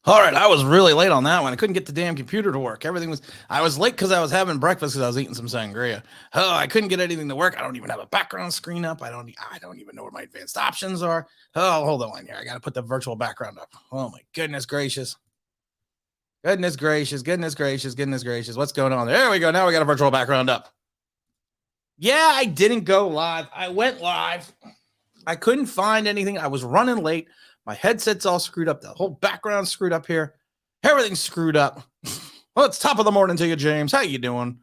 All right, I was really late on that one. I couldn't get the damn computer to work. I was late because I was having breakfast because I was eating some sangria. Oh, I couldn't get anything to work. I don't even have a background screen up. I don't even know what my advanced options are. Oh, hold on here. I got to put the virtual background up. Oh my goodness gracious. Goodness gracious, goodness gracious, goodness gracious. What's going on? There we go. Now we got a virtual background up. Yeah, I didn't go live. I went live. I couldn't find anything. I was running late. My headset's all screwed up. The whole background's screwed up here. Everything's screwed up. Well, it's top of the morning to you, James. How you doing?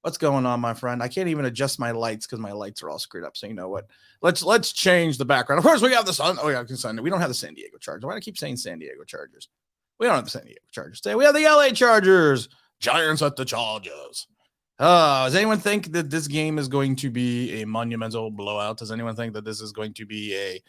What's going on, my friend? I can't even adjust my lights because my lights are all screwed up. So you know what? Let's change the background. Of course, we have the sun. Oh, yeah, we don't have the San Diego Chargers. Why do I keep saying San Diego Chargers? We don't have the San Diego Chargers today. We have the LA Chargers. Giants at the Chargers. Does anyone think that this game is going to be a monumental blowout? Does anyone think that this is going to be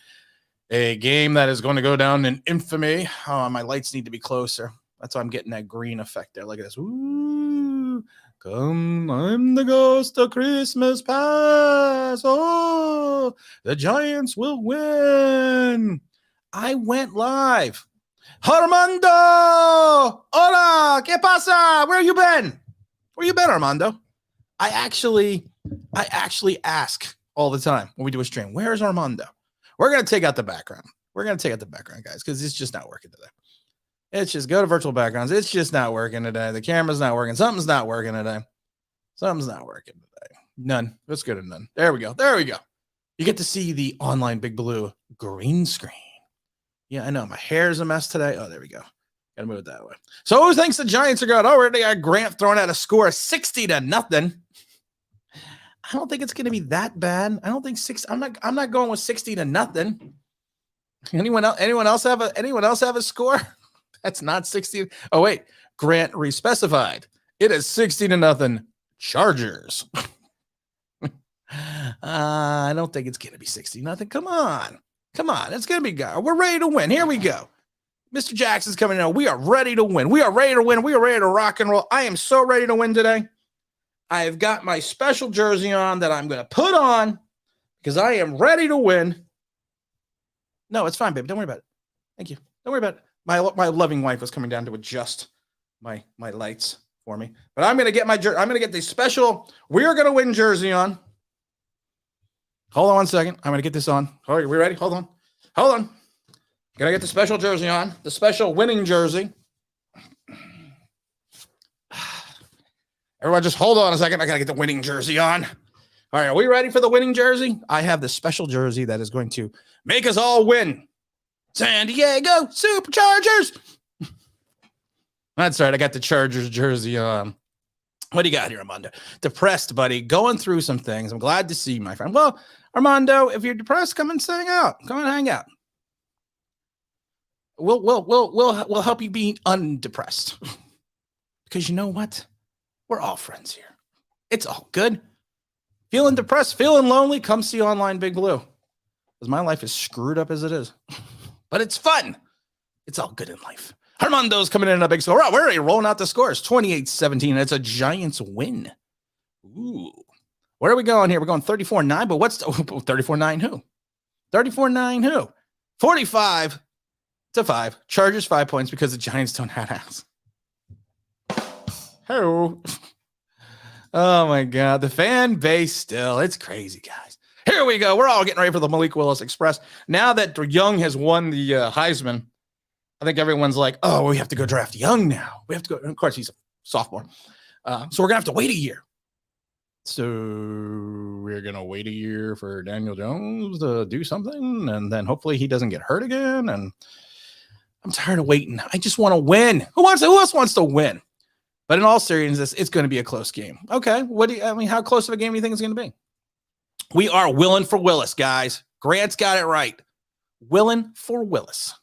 a game that is going to go down in infamy? Oh, my lights need to be closer. That's why I'm getting that green effect there. Look at this. Ooh, come, I'm the ghost of Christmas past. Oh, the Giants will win. I went live. Armando! Hola! ¿Qué pasa? Where you been? Where you been, Armando? I actually ask all the time when we do a stream, where's Armando? We're going to take out the background. We're going to take out the background, guys, because it's just not working today. It's just go to virtual backgrounds. It's just not working today. The camera's not working. Something's not working today. Something's not working today. None. Let's go to none. There we go. There we go. You get to see the online Big Blue green screen. Yeah, I know. My hair's a mess today. Oh, there we go. Got to move it that way. So who thinks the Giants are good? Already got Grant throwing out a score of 60-0. I don't think it's going to be that bad. I don't think I'm not going with 60-0. Anyone else have a score? That's not 60. Oh wait, Grant respecified. It is 60-0 Chargers. I don't think it's going to be 60-0. Come on. It's going to be good. We're ready to win. Here we go. Mr. Jackson's coming in. We are ready to win. We are ready to win. We are ready to rock and roll. I am so ready to win today. I have got my special jersey on that I'm going to put on because I am ready to win. No, it's fine, baby. Don't worry about it. Thank you. Don't worry about it. My loving wife was coming down to adjust my lights for me. But I'm going to get I'm going to get the special "We Are Going to Win" jersey on. Hold on 1 second. I'm going to get this on. All right, we ready? Hold on. Gonna get the special jersey on, the special winning jersey. Everyone just hold on a second. I gotta get the winning jersey on. All right, are we ready for the winning jersey? I have the special jersey that is going to make us all win. San Diego Superchargers. That's right, I got the Chargers jersey on. What do you got here, Armando? Depressed, buddy. Going through some things. I'm glad to see you, my friend. Well, Armando, if you're depressed, come and hang out. Come and hang out. We'll help you be undepressed. Because you know what? We're all friends here. It's all good. Feeling depressed, feeling lonely, come see Online Big Blue. Because my life is screwed up as it is. But it's fun. It's all good in life. Armando's coming in a big score. We're already rolling out the scores. 28-17. It's a Giants win. Ooh. Where are we going here? We're going 34-9, but what's 34-9 who? 34-9 who? 45-5. Chargers 5 points because the Giants don't have ass. Hello. Oh my God. The fan base still. It's crazy, guys. Here we go. We're all getting ready for the Malik Willis Express. Now that Young has won the Heisman, I think everyone's like, oh, we have to go draft Young now. We have to go. Of course, he's a sophomore. So we're going to have to wait a year. So we're going to wait a year for Daniel Jones to do something. And then hopefully he doesn't get hurt again. And I'm tired of waiting. I just want to win. Who else wants to win? But in all seriousness, it's going to be a close game. Okay. How close of a game do you think it's going to be? We are willing for Willis, guys. Grant's got it right. Willing for Willis.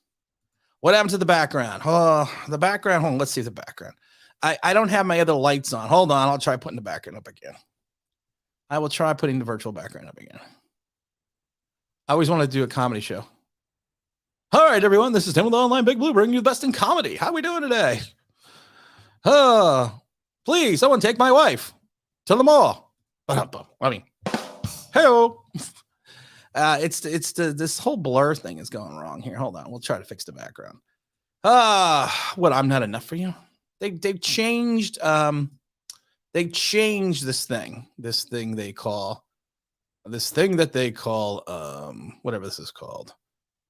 What happened to the background? Oh, the background. Hold on. Let's see the background. I don't have my other lights on. Hold on. I'll try putting the background up again. I will try putting the virtual background up again. I always want to do a comedy show. All right, everyone. This is Tim with Online Big Blue, bringing you the best in comedy. How are we doing today? Please, someone take my wife to the mall. Hello. This whole blur thing is going wrong here. Hold on. We'll try to fix the background. What, I'm not enough for you? They've changed this thing that they call whatever this is called.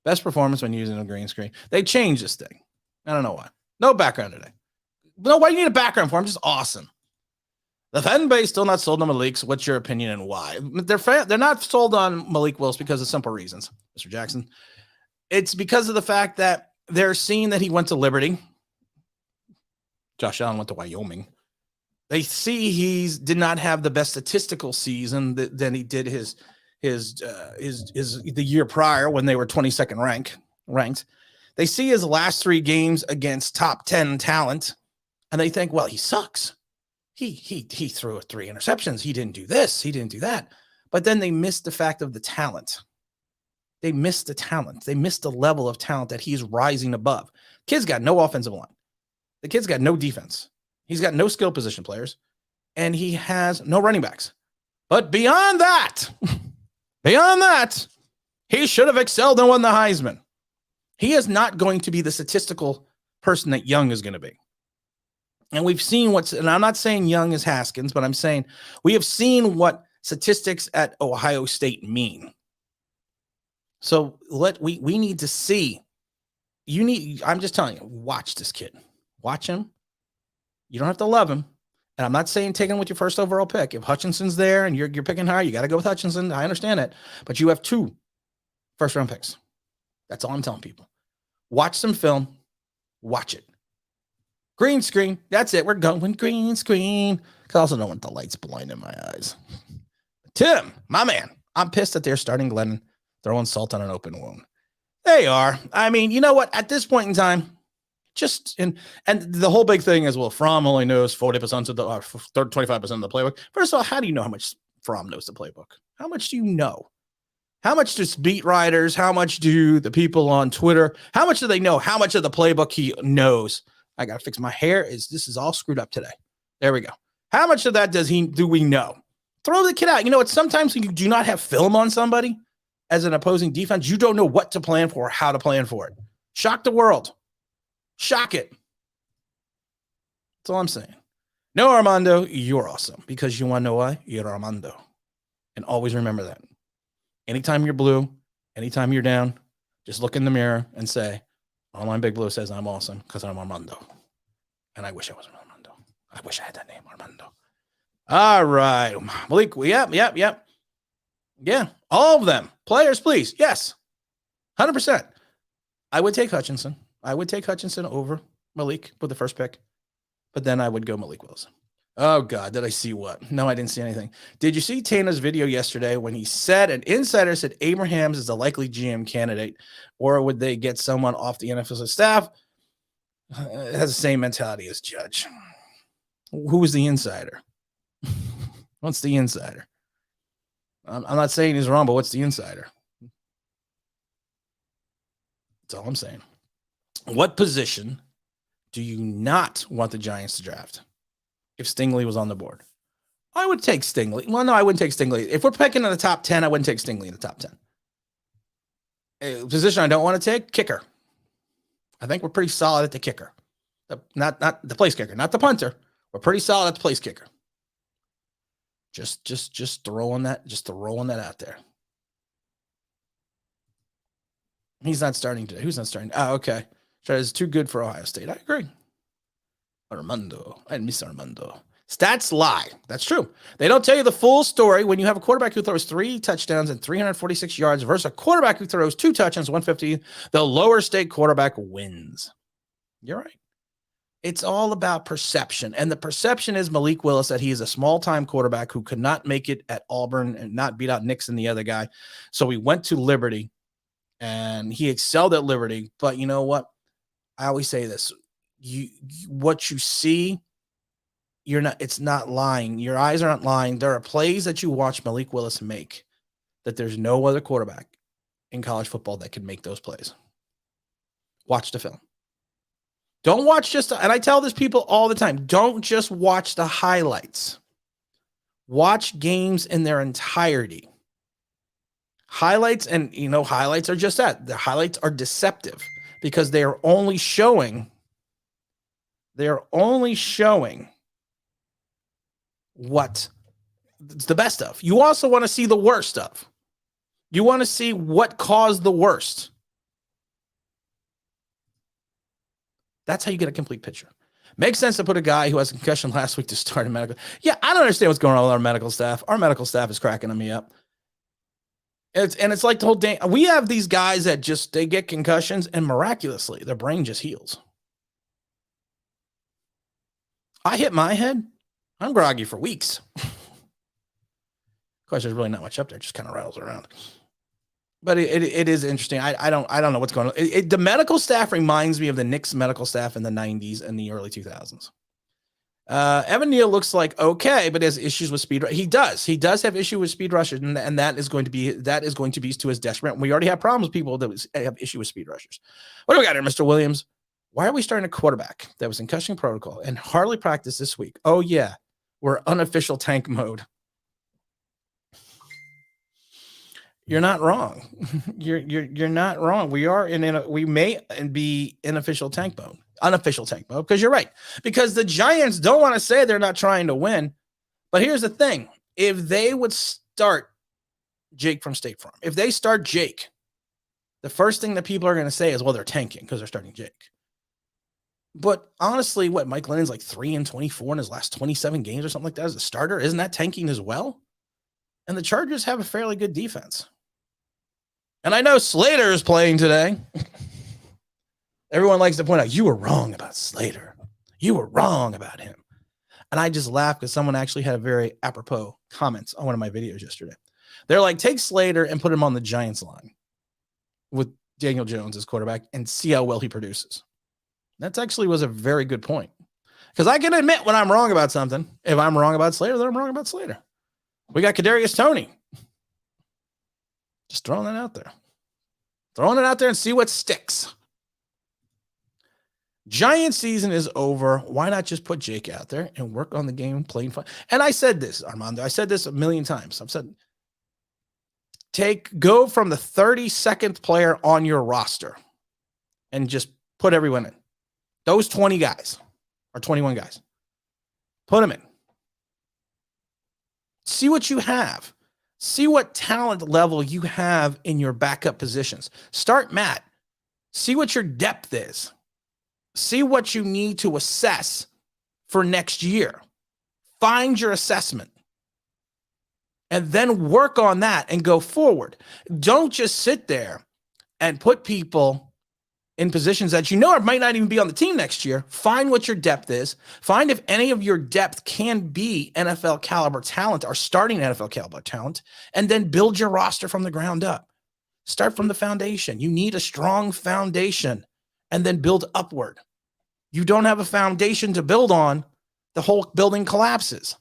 Best performance when using a green screen. They changed this thing. I don't know why. No background today. No, why do you need a background for? I'm just awesome. The fan base still not sold on Malik. So what's your opinion and why? They're not sold on Malik Willis because of simple reasons, Mr. Jackson. It's because of the fact that they're seeing that he went to Liberty. Josh Allen went to Wyoming. They see he did not have the best statistical season than he did his the year prior when they were 22nd ranked. They see his last 3 games against top 10 talent, and they think, well, he sucks. He threw 3 interceptions. He didn't do this. He didn't do that. But then they missed the fact of the talent. They missed the talent. They missed the level of talent that he's rising above. Kid's got no offensive line. The kid's got no defense. He's got no skill position players, and he has no running backs. But beyond that, he should have excelled and won the Heisman. He is not going to be the statistical person that Young is going to be. And we've seen and I'm not saying Young is Haskins, but I'm saying we have seen what statistics at Ohio State mean. So we need to see. I'm just telling you, watch this kid. Watch him. You don't have to love him. And I'm not saying take him with your first overall pick. If Hutchinson's there and you're picking high, you got to go with Hutchinson. I understand it. But you have 2 first-round picks. That's all I'm telling people. Watch some film. Watch it. Green screen. That's it. We're going green screen. Because I also don't want the lights blinding my eyes. Tim, my man, I'm pissed that they're starting Glennon throwing salt on an open wound. They are. I mean, you know what? At this point in time, and the whole big thing is, well, Fromm only knows 40% of the 25% of the playbook. First of all, how do you know how much Fromm knows the playbook? How much do you know? How much does beat writers? How much do the people on Twitter? How much do they know? How much of the playbook he knows? I got to fix my hair. This is all screwed up today. There we go. How much of that do we know? Throw the kid out. You know what? Sometimes when you do not have film on somebody as an opposing defense, you don't know what to plan for or how to plan for it. Shock the world. Shock it. That's all I'm saying. No, Armando, you're awesome. Because you want to know why? You're Armando. And always remember that. Anytime you're blue, anytime you're down, just look in the mirror and say, Online Big Blue says I'm awesome because I'm Armando. And I wish I was Armando. I wish I had that name, Armando. All right. Malik, yep. Yeah, all of them. Players, please. Yes. 100%. I would take Hutchinson. I would take Hutchinson over Malik with the first pick, but then I would go Malik Willis. Oh, God, did I see what? No, I didn't see anything. Did you see Tana's video yesterday when he said, an insider said Abrahams is the likely GM candidate, or would they get someone off the NFL staff? It has the same mentality as Judge. Who was the insider? What's the insider? I'm not saying he's wrong, but what's the insider? That's all I'm saying. What position do you not want the Giants to draft if Stingley was on the board? I would take Stingley. Well, no, I wouldn't take Stingley. If we're picking in the top 10, I wouldn't take Stingley in the top 10. A position I don't want to take, kicker. I think we're pretty solid at the kicker. Not the place kicker, not the punter. We're pretty solid at the place kicker. Just throwing that out there. He's not starting today. Who's not starting? Oh, okay. Is too good for Ohio State. I agree. Armando. I miss Armando. Stats lie. That's true. They don't tell you the full story when you have a quarterback who throws 3 touchdowns and 346 yards versus a quarterback who throws 2 touchdowns, 150. The lower state quarterback wins. You're right. It's all about perception. And the perception is Malik Willis that he is a small-time quarterback who could not make it at Auburn and not beat out Nixon, the other guy. So he went to Liberty, and he excelled at Liberty. But you know what? I always say this. What you see, it's not lying. Your eyes aren't lying. There are plays that you watch Malik Willis make that there's no other quarterback in college football that can make those plays. Watch the film. Don't watch and I tell this people all the time, don't just watch the highlights. Watch games in their entirety. Highlights, and highlights are just that. The highlights are deceptive because they are only showing what it's the best of. You also want to see the worst of. You want to see what caused the worst. That's how you get a complete picture. Makes sense to put a guy who has a concussion last week to start a medical. Yeah, I don't understand what's going on with our medical staff. Our medical staff is cracking me up. It's like the whole day. We have these guys that they get concussions and miraculously their brain just heals. I hit my head. I'm groggy for weeks. Of course, there's really not much up there. It just kind of rattles around. But it is interesting. I don't know what's going on. The medical staff reminds me of the Knicks medical staff in the 90s and the early 2000s. Evan Neal looks like okay, but has issues with speed. He does have issue with speed rushers, and that is going to be to his detriment. We already have problems with people that have issue with speed rushers. What do we got here, Mr. Williams? Why are we starting a quarterback that was in concussion protocol and hardly practiced this week? Oh yeah, we're unofficial tank mode. You're not wrong. You're not wrong. We may be unofficial tank mode, because you're right. Because the Giants don't want to say they're not trying to win. But here's the thing. If they would start Jake from State Farm, if they start Jake, the first thing that people are going to say is, well, they're tanking because they're starting Jake. But honestly, Mike Lennon's like 3-24 in his last 27 games or something like that as a starter. Isn't that tanking as well? And the Chargers have a fairly good defense. And I know Slater is playing today. Everyone likes to point out, you were wrong about Slater. You were wrong about him. And I just laughed because someone actually had a very apropos comments on one of my videos yesterday. They're like, take Slater and put him on the Giants line with Daniel Jones as quarterback and see how well he produces. That actually was a very good point. Because I can admit when I'm wrong about something. If I'm wrong about Slater, then I'm wrong about Slater. We got Kadarius Toney. Just throwing that out there. Throwing it out there and see what sticks. Giant season is over. Why not just put Jake out there and work on the game playing fun? And I said this, Armando. I said this a million times. I've said, go from the 32nd player on your roster and just put everyone in. Those 20 guys or 21 guys. Put them in. See what you have. See what talent level you have in your backup positions. Start Matt. See what your depth is. See what you need to assess for next year. Find your assessment. And then work on that and go forward. Don't just sit there and put people in positions that might not even be on the team next year. Find what your depth is. Find if any of your depth can be NFL caliber talent or starting NFL caliber talent, and then build your roster from the ground up. Start from the foundation. You need a strong foundation and then build upward. You don't have a foundation to build on, the whole building collapses.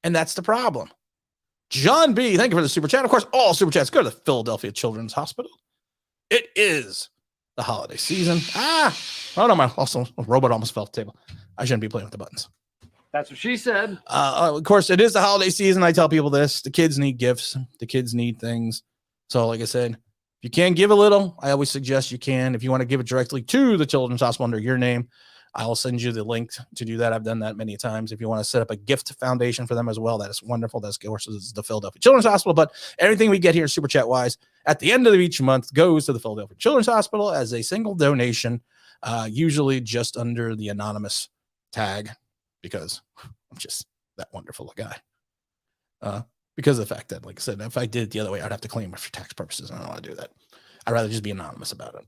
And that's the problem. John B., thank you for the super chat. Of course, all super chats go to the Philadelphia Children's Hospital. It is the holiday season. Oh no, my robot almost fell off the table. I shouldn't be playing with the buttons. That's what she said. Of course, it is the holiday season. I tell people this. The kids need gifts. The kids need things. So like I said, if you can give a little, I always suggest you can. If you want to give it directly to the Children's Hospital under your name, I'll send you the link to do that. I've done that many times. If you want to set up a gift foundation for them as well, that is wonderful. That's, of course, the Philadelphia Children's Hospital. But everything we get here, Super Chat wise, at the end of each month goes to the Philadelphia Children's Hospital as a single donation, usually just under the anonymous tag, because I'm just that wonderful a guy. Because of the fact that, like I said, if I did it the other way, I'd have to claim it for tax purposes. I don't want to do that. I'd rather just be anonymous about it.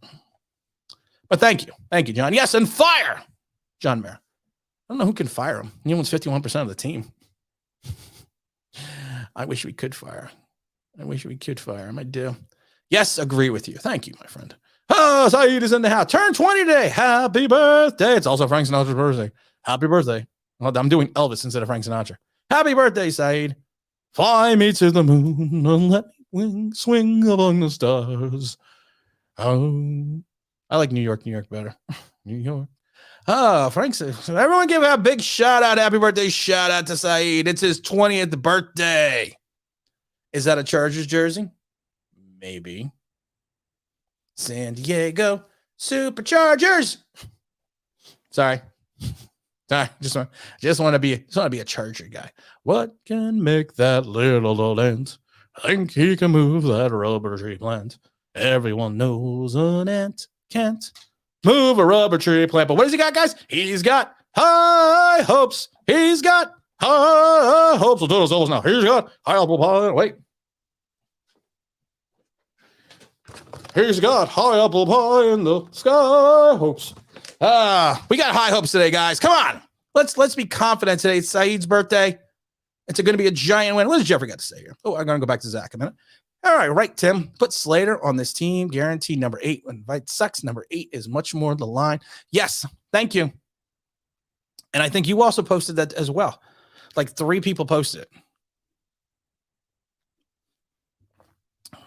But thank you. Thank you, John. Yes, and fire John Mayer. I don't know who can fire him. He owns 51% of the team. I wish we could fire. I wish we could fire him. I do. Yes, agree with you. Thank you, my friend. Oh, Saeed is in the house. Turn 20 today. Happy birthday. It's also Frank Sinatra's birthday. Happy birthday. Well, I'm doing Elvis instead of Frank Sinatra. Happy birthday, Saeed. Fly me to the moon and let me swing among the stars. Oh, I like New York better. New York. Oh, Frank says, everyone give a big shout out. Happy birthday shout out to Saeed. It's his 20th birthday. Is that a Chargers jersey? Maybe. San Diego. Superchargers. Sorry. Just want to be a Charger guy. What can make that little old ant think he can move that rubber tree plant? Everyone knows an ant can't move a rubber tree plant. But what has he got, guys? He's got high hopes. He's got high hopes. We'll do those levels now. He's got high apple pie. Wait. He's got high apple pie in the sky hopes. We got high hopes today, guys. Come on. Let's be confident today. It's Saeed's birthday. It's going to be a giant win. What does Jeffrey got to say here? Oh, I'm going to go back to Zach a minute. All right, Tim. Put Slater on this team. Guaranteed number 8. Invite sucks. Number 8 is much more the line. Yes, thank you. And I think you also posted that as well. Like 3 people posted it.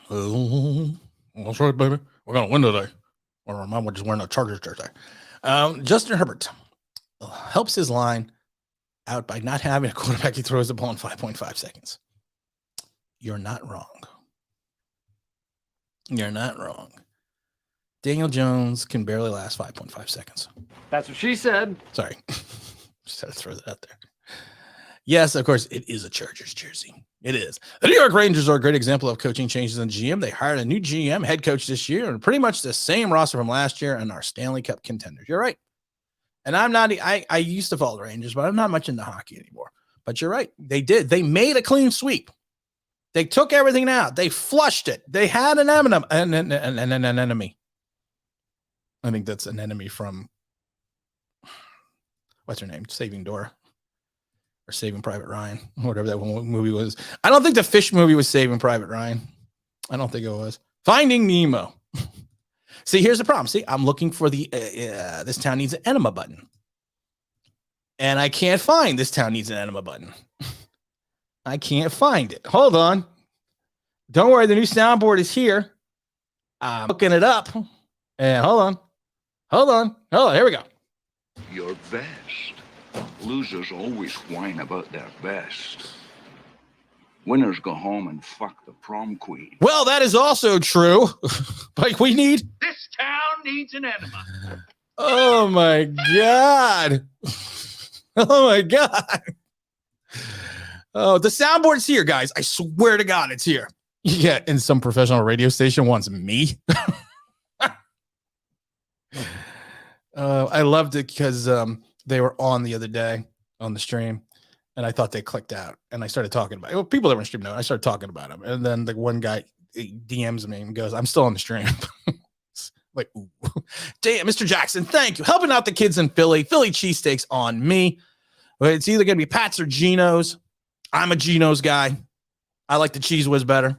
Oh, that's right, baby. We're going to win today. Or mom was just wearing a Chargers jersey. Justin Herbert helps his line out by not having a quarterback who throws the ball in 5.5 seconds. You're not wrong. You're not wrong. Daniel Jones can barely last 5.5 seconds. That's what she said. Sorry. Just had to throw that out there. Yes, of course, it is a Chargers jersey. It is. The New York Rangers are a great example of coaching changes in GM. They hired a new GM head coach this year and pretty much the same roster from last year and are Stanley Cup contenders. You're right. And I'm not, I used to follow the Rangers, but I'm not much into hockey anymore. But you're right. They did. They made a clean sweep. They took everything out. They flushed it. They had an enemy. I think that's an enemy from, what's her name? Saving Dora. Or Saving Private Ryan, whatever that one movie was. I don't think the fish movie was Saving Private Ryan. I don't think it was. Finding Nemo. See, here's the problem. See, I'm looking for the this town needs an enema button. And I can't find this town needs an enema button. I can't find it. Hold on. Don't worry, the new soundboard is here. I'm looking it up. And hold on. Here we go. Your best. Losers always whine about their best. Winners go home and fuck the prom queen. Well, that is also true. Like we need... This town needs an enema. Oh, my God. Oh, my God. Oh, the soundboard's here, guys. I swear to God, it's here. Yeah, and some professional radio station wants me. I loved it because they were on the other day on the stream, and I thought they clicked out, and I started talking about it. Well, people that were in stream know. I started talking about them, and then the one guy DMs me and goes, "I'm still on the stream." Like, ooh. Damn, Mr. Jackson, thank you. Helping out the kids in Philly. Philly cheesesteaks on me. But it's either going to be Pat's or Geno's. I'm a Geno's guy. I like the Cheese Whiz better.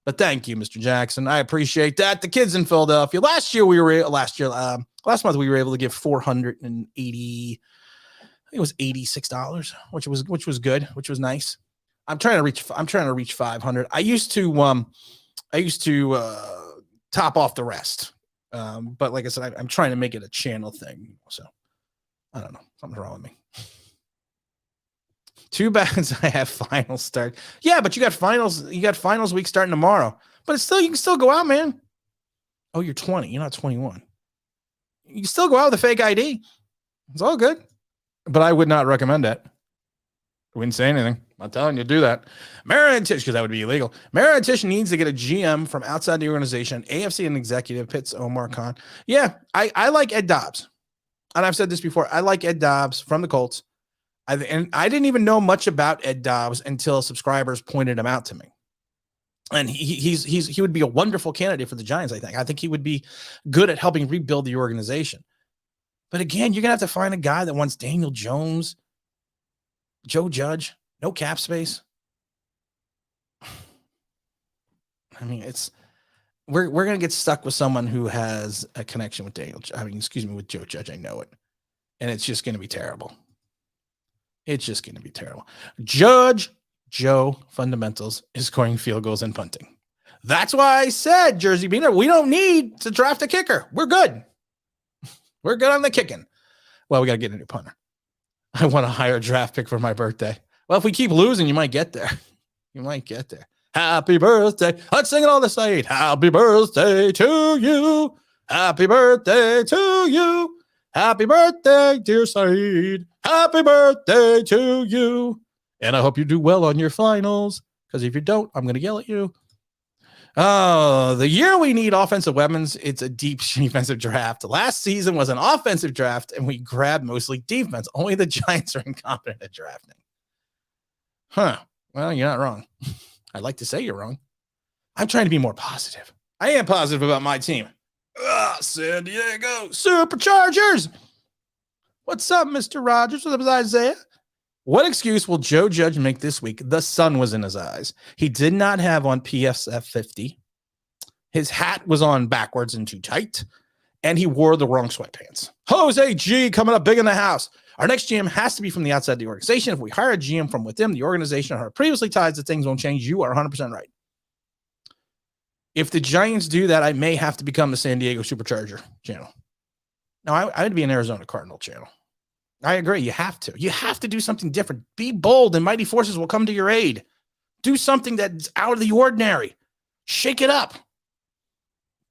But thank you, Mr. Jackson. I appreciate that. The kids in Philadelphia. Last month we were able to give $480. I think it was $86, which was good, which was nice. I'm trying to reach 500. I used to top off the rest. But like I said, I'm trying to make it a channel thing. So I don't know. Something's wrong with me. Too bad I have finals start. Yeah, but you got finals week starting tomorrow. But it's still, you can still go out, man. Oh, you're 20. You're not 21. You can still go out with a fake ID. It's all good. But I would not recommend that. I wouldn't say anything. I'm not telling you to do that. Mara and Tish, because that would be illegal. Mara and Tish needs to get a GM from outside the organization. AFC and executive Pitts Omar Khan. Yeah, I like Ed Dobbs. And I've said this before. I like Ed Dobbs from the Colts. And I didn't even know much about Ed Dobbs until subscribers pointed him out to me. And he would be a wonderful candidate for the Giants, I think. I think he would be good at helping rebuild the organization. But again, you're going to have to find a guy that wants Daniel Jones, Joe Judge, no cap space. I mean, we're going to get stuck with someone who has a connection with with Joe Judge. I know it. And it's just going to be terrible. It's just going to be terrible. Judge Joe Fundamentals is scoring field goals and punting. That's why I said, Jersey Beaner, we don't need to draft a kicker. We're good. We're good on the kicking. Well, we got to get a new punter. I want a higher draft pick for my birthday. Well, if we keep losing, you might get there. You might get there. Happy birthday. Let's sing it on the side. Happy birthday to you. Happy birthday to you. Happy birthday, dear Saeed. Happy birthday to you. And I hope you do well on your finals, because if you don't, I'm going to yell at you. Oh, the year we need offensive weapons, it's a deep defensive draft. Last season was an offensive draft, and we grabbed mostly defense. Only the Giants are incompetent at drafting. Huh. Well, you're not wrong. I'd like to say you're wrong. I'm trying to be more positive. I am positive about my team. San Diego Superchargers. What's up, Mr. Rogers? What's up, Isaiah? What excuse will Joe Judge make this week? The sun was in his eyes. He did not have on PSF 50. His hat was on backwards and too tight, and he wore the wrong sweatpants. Jose G coming up big in the house. Our next GM has to be from the outside of the organization. If we hire a GM from within the organization or previously ties that things won't change, you are 100% right. If the Giants do that, I may have to become the San Diego Supercharger channel. No, I'd be an Arizona Cardinal channel. I agree. You have to. You have to do something different. Be bold, and mighty forces will come to your aid. Do something that's out of the ordinary. Shake it up.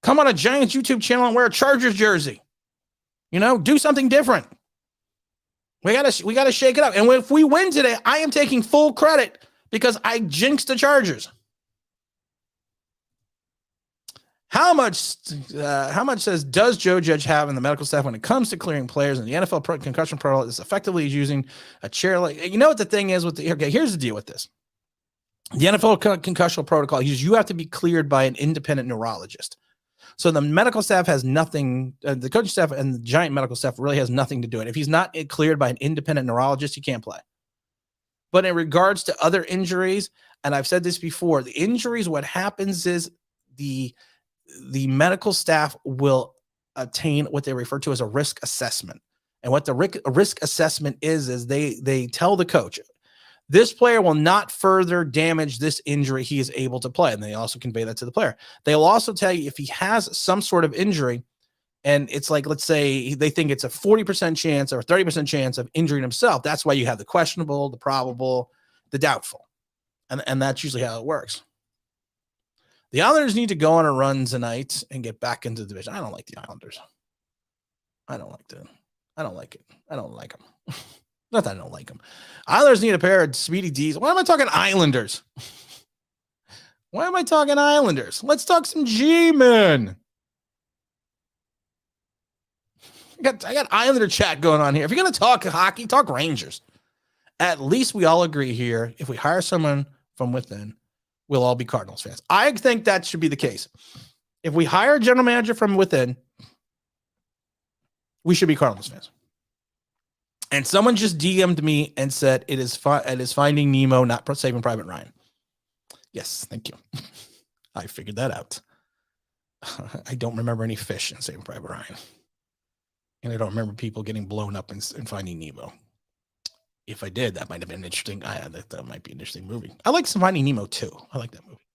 Come on a Giants YouTube channel and wear a Chargers jersey. You know, do something different. We gotta shake it up. And if we win today, I am taking full credit because I jinxed the Chargers. How much does Joe Judge have in the medical staff when it comes to clearing players? And the NFL concussion protocol is effectively using a chair. Like, you know what the thing is with here's the deal with this. The NFL concussion protocol is you have to be cleared by an independent neurologist. So the medical staff has nothing. The coaching staff and the Giant medical staff really has nothing to do it. If he's not cleared by an independent neurologist, he can't play. But in regards to other injuries, and I've said this before, the injuries, what happens is the medical staff will obtain what they refer to as a risk assessment. And what the risk assessment is they tell the coach, this player will not further damage this injury. He is able to play. And they also convey that to the player. They'll also tell you if he has some sort of injury, and it's like, let's say they think it's a 40% chance or 30% chance of injuring himself. That's why you have the questionable, the probable, the doubtful. And that's usually how it works. The Islanders need to go on a run tonight and get back into the division. I don't like the Islanders. I don't like it. I don't like them. Not that I don't like them. Islanders need a pair of speedy D's. Why am I talking Islanders? Why am I talking Islanders? Let's talk some G-men. I got Islander chat going on here. If you're going to talk hockey, talk Rangers. At least we all agree here. If we hire someone from within, we'll all be Cardinals fans. I think that should be the case. If we hire a general manager from within, we should be Cardinals fans. And someone just DM'd me and said it is Finding Nemo, not Saving Private Ryan. Yes, thank you. I figured that out. I don't remember any fish in Saving Private Ryan. And I don't remember people getting blown up in Finding Nemo. If I did, that might have been interesting. That might be an interesting movie. I like Finding Nemo too. I like that movie.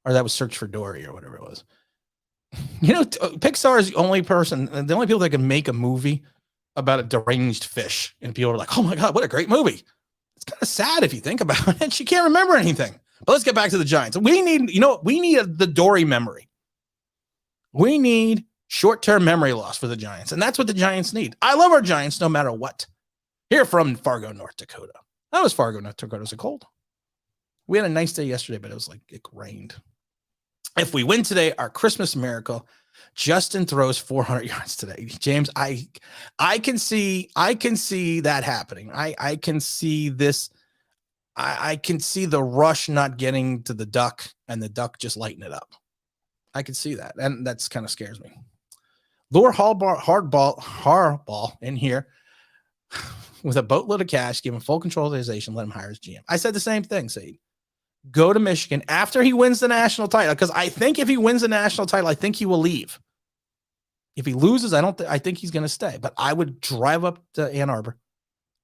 Or that was Search for Dory or whatever it was. You know, Pixar is the only people that can make a movie about a deranged fish. And people are like, oh my God, what a great movie. It's kind of sad if you think about it. She can't remember anything. But let's get back to the Giants. We need the Dory memory. We need short-term memory loss for the Giants. And that's what the Giants need. I love our Giants no matter what. Here from Fargo, North Dakota. That was Fargo, North Dakota. Was it cold? We had a nice day yesterday, but it was like it rained. If we win today, our Christmas miracle, Justin throws 400 yards today. James, I can see that happening. I can see this. I can see the rush not getting to the duck and the duck just lighting it up. I can see that. And that's kind of scares me. Lure hardball in here with a boatload of cash, give him full control of the organization, let him hire his GM. I said the same thing, Saeed. Go to Michigan after he wins the national title, because I think if he wins the national title, I think he will leave. If he loses, I think he's going to stay. But I would drive up to Ann Arbor.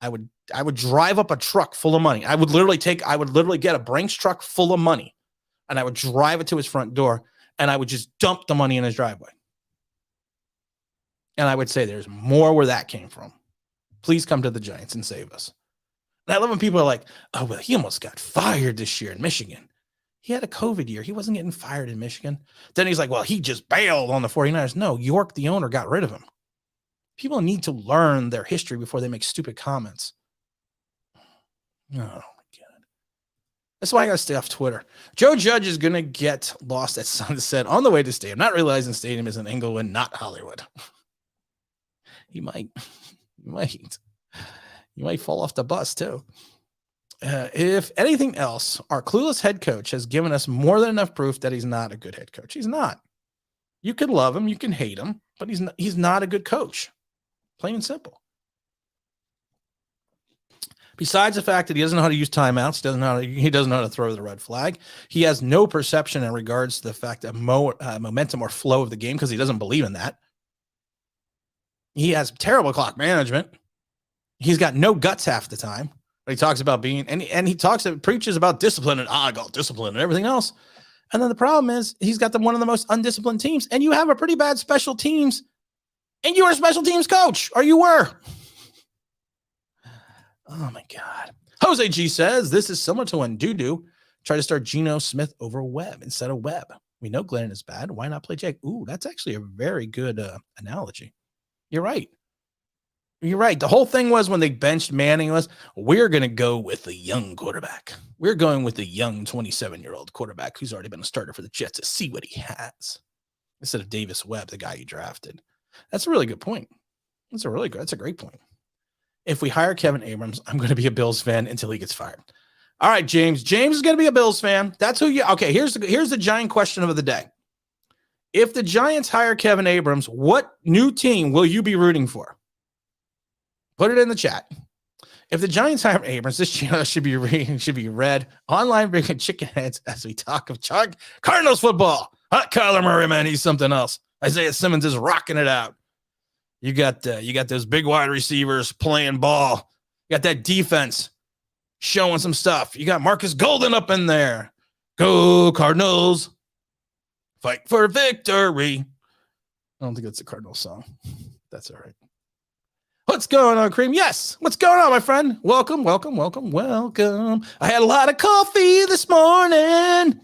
I would drive up a truck full of money. I would literally get a Brinks truck full of money, and I would drive it to his front door, and I would just dump the money in his driveway. And I would say there's more where that came from. Please come to the Giants and save us. And I love when people are like, oh, well, he almost got fired this year in Michigan. He had a COVID year. He wasn't getting fired in Michigan. Then he's like, well, he just bailed on the 49ers. No, York, the owner, got rid of him. People need to learn their history before they make stupid comments. Oh, my God. That's why I got to stay off Twitter. Joe Judge is going to get lost at sunset on the way to stadium, not realizing stadium is in Inglewood, not Hollywood. He might. You might fall off the bus, too. If anything else, our clueless head coach has given us more than enough proof that he's not a good head coach. He's not. You can love him, you can hate him, but he's not a good coach. Plain and simple. Besides the fact that he doesn't know how to use timeouts, he doesn't know how to throw the red flag. He has no perception in regards to the fact that momentum or flow of the game because he doesn't believe in that. He has terrible clock management. He's got no guts half the time. But he talks about being, and he preaches about discipline and I got discipline and everything else. And then the problem is he's got one of the most undisciplined teams, and you have a pretty bad special teams, and you were a special teams coach, or you were. Oh my God. Jose G says this is similar to when Dudu tried to start Geno Smith over Webb instead of Webb. We know Glennon is bad. Why not play Jake? Ooh, that's actually a very good analogy. You're right. You're right. The whole thing was when they benched Manning was, we're going to go with a young quarterback. We're going with a young 27-year-old quarterback who's already been a starter for the Jets to see what he has. Instead of Davis Webb, the guy you drafted. That's a really good point. That's a great point. If we hire Kevin Abrams, I'm going to be a Bills fan until he gets fired. All right, James. James is going to be a Bills fan. That's who you. Okay, here's the giant question of the day. If the Giants hire Kevin Abrams, what new team will you be rooting for? Put it in the chat. If the Giants hire Abrams, this channel should be read online, bringing chicken heads as we talk of Cardinals football. Hot Kyler Murray, man, he's something else. Isaiah Simmons is rocking it out. You got those big wide receivers playing ball. You got that defense showing some stuff. You got Marcus Golden up in there. Go Cardinals. Fight for victory. I don't think that's a Cardinals song. That's all right. What's going on, Cream? Yes. What's going on, my friend? Welcome. I had a lot of coffee this morning.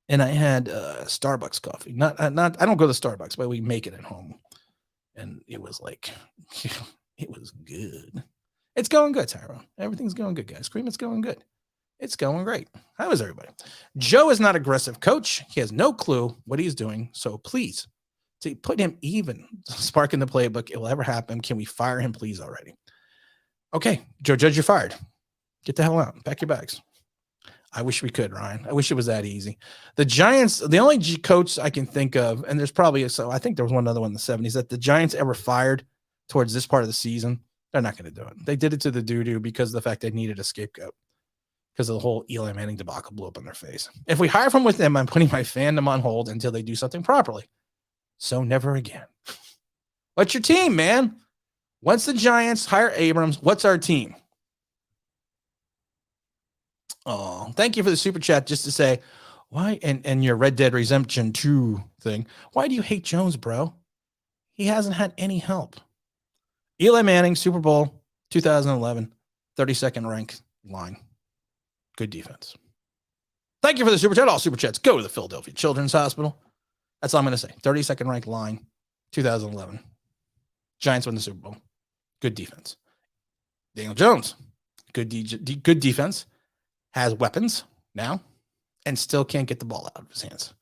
And I had Starbucks coffee. Not. I don't go to Starbucks, but we make it at home. And it was like, it was good. It's going good, Tyrone. Everything's going good, guys. Cream, it's going good. It's going great. How is everybody? Joe is not aggressive coach. He has no clue what he's doing. So please, to put him even, spark in the playbook, it will ever happen. Can we fire him, please, already? Okay, Joe Judge, you're fired. Get the hell out. Pack your bags. I wish we could, Ryan. I wish it was that easy. The Giants, the only coach I can think of, and there's probably, so I think there was one other one in the 70s that the Giants ever fired towards this part of the season. They're not going to do it. They did it to the doo-doo because of the fact they needed a scapegoat because of the whole Eli Manning debacle blew up in their face. If we hire from within, I'm putting my fandom on hold until they do something properly. So never again. What's your team, man? Once the Giants hire Abrams, what's our team? Oh, thank you for the super chat. Just to say, why and your Red Dead Redemption 2 thing. Why do you hate Jones, bro? He hasn't had any help. Eli Manning, Super Bowl 2011, 32nd ranked line. Good defense. Thank you for the super chat. All super chats go to the Philadelphia Children's Hospital. That's all I'm going to say. 32nd ranked line, 2011. Giants win the Super Bowl. Good defense. Daniel Jones, good defense. Has weapons now and still can't get the ball out of his hands.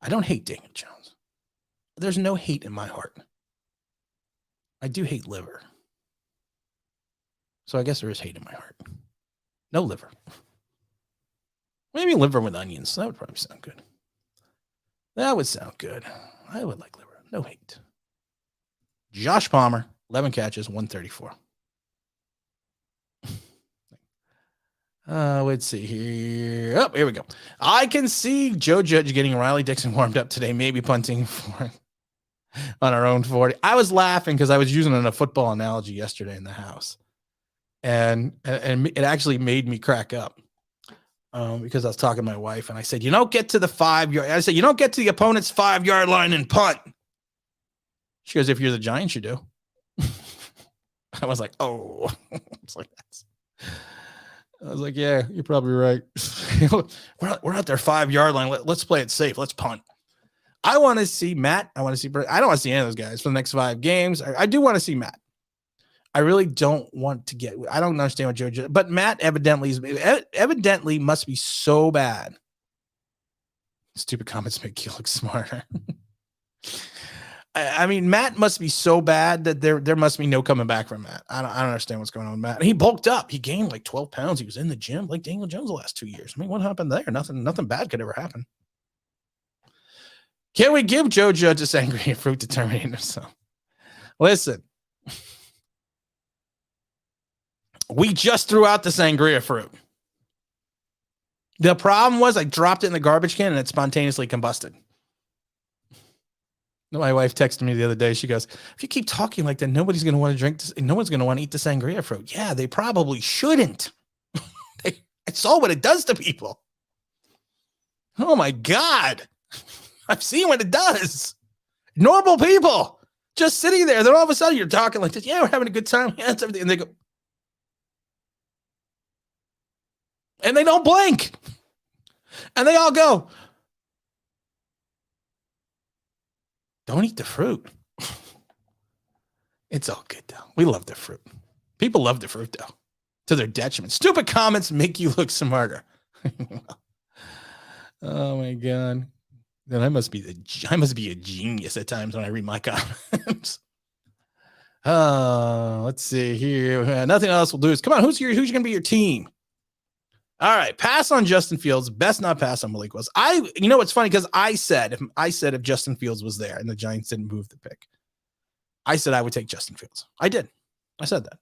I don't hate Daniel Jones. There's no hate in my heart. I do hate liver. So I guess there is hate in my heart. No liver. Maybe liver with onions. That would probably sound good. That would sound good. I would like liver. No hate. Josh Palmer, 11 catches, 134. Let's see here. Oh, here we go. I can see Joe Judge getting Riley Dixon warmed up today, maybe punting for on our own 40. I was laughing because I was using a football analogy yesterday in the house. And it actually made me crack up because I was talking to my wife and I said, you don't get to the 5-yard. I said, you don't get to the opponent's 5-yard line and punt. She goes, if you're the Giants, you do. I was like, oh, it's like that. I was like, yeah, you're probably right. we're out there 5-yard line. Let's play it safe. Let's punt. I want to see Matt. I want to see. I don't want to see any of those guys for the next 5 games. I do want to see Matt. I really don't want to get. I don't understand what Joe. But Matt evidently must be so bad. Stupid comments make you look smarter. I mean, Matt must be so bad that there must be no coming back from Matt. I don't understand what's going on with Matt. And he bulked up. He gained like 12 pounds. He was in the gym like Daniel Jones the last 2 years. I mean, what happened there? Nothing bad could ever happen. Can we give Joe Judge a sangria fruit to terminate himself? Listen, we just threw out the sangria fruit. The problem was I dropped it in the garbage can and it spontaneously combusted. My wife texted me the other day. She goes, if you keep talking like that, nobody's going to want to drink this. No one's going to want to eat the sangria fruit. Yeah, they probably shouldn't. I saw what it does to people. Oh my God. I've seen what it does. Normal people just sitting there. Then all of a sudden you're talking like this. Yeah, we're having a good time. Yeah, it's everything. And they go, and they don't blink. And they all go, don't eat the fruit. It's all good, though. We love the fruit. People love the fruit, though, to their detriment. Stupid comments make you look smarter. Oh, my God. Then I must be a genius at times when I read my comments. Let's see here. Nothing else will do. Come on, who's going to be your team? All right, pass on Justin Fields. Best not pass on Malik Willis. You know what's funny? Because I said if Justin Fields was there and the Giants didn't move the pick, I said I would take Justin Fields. I did. I said that.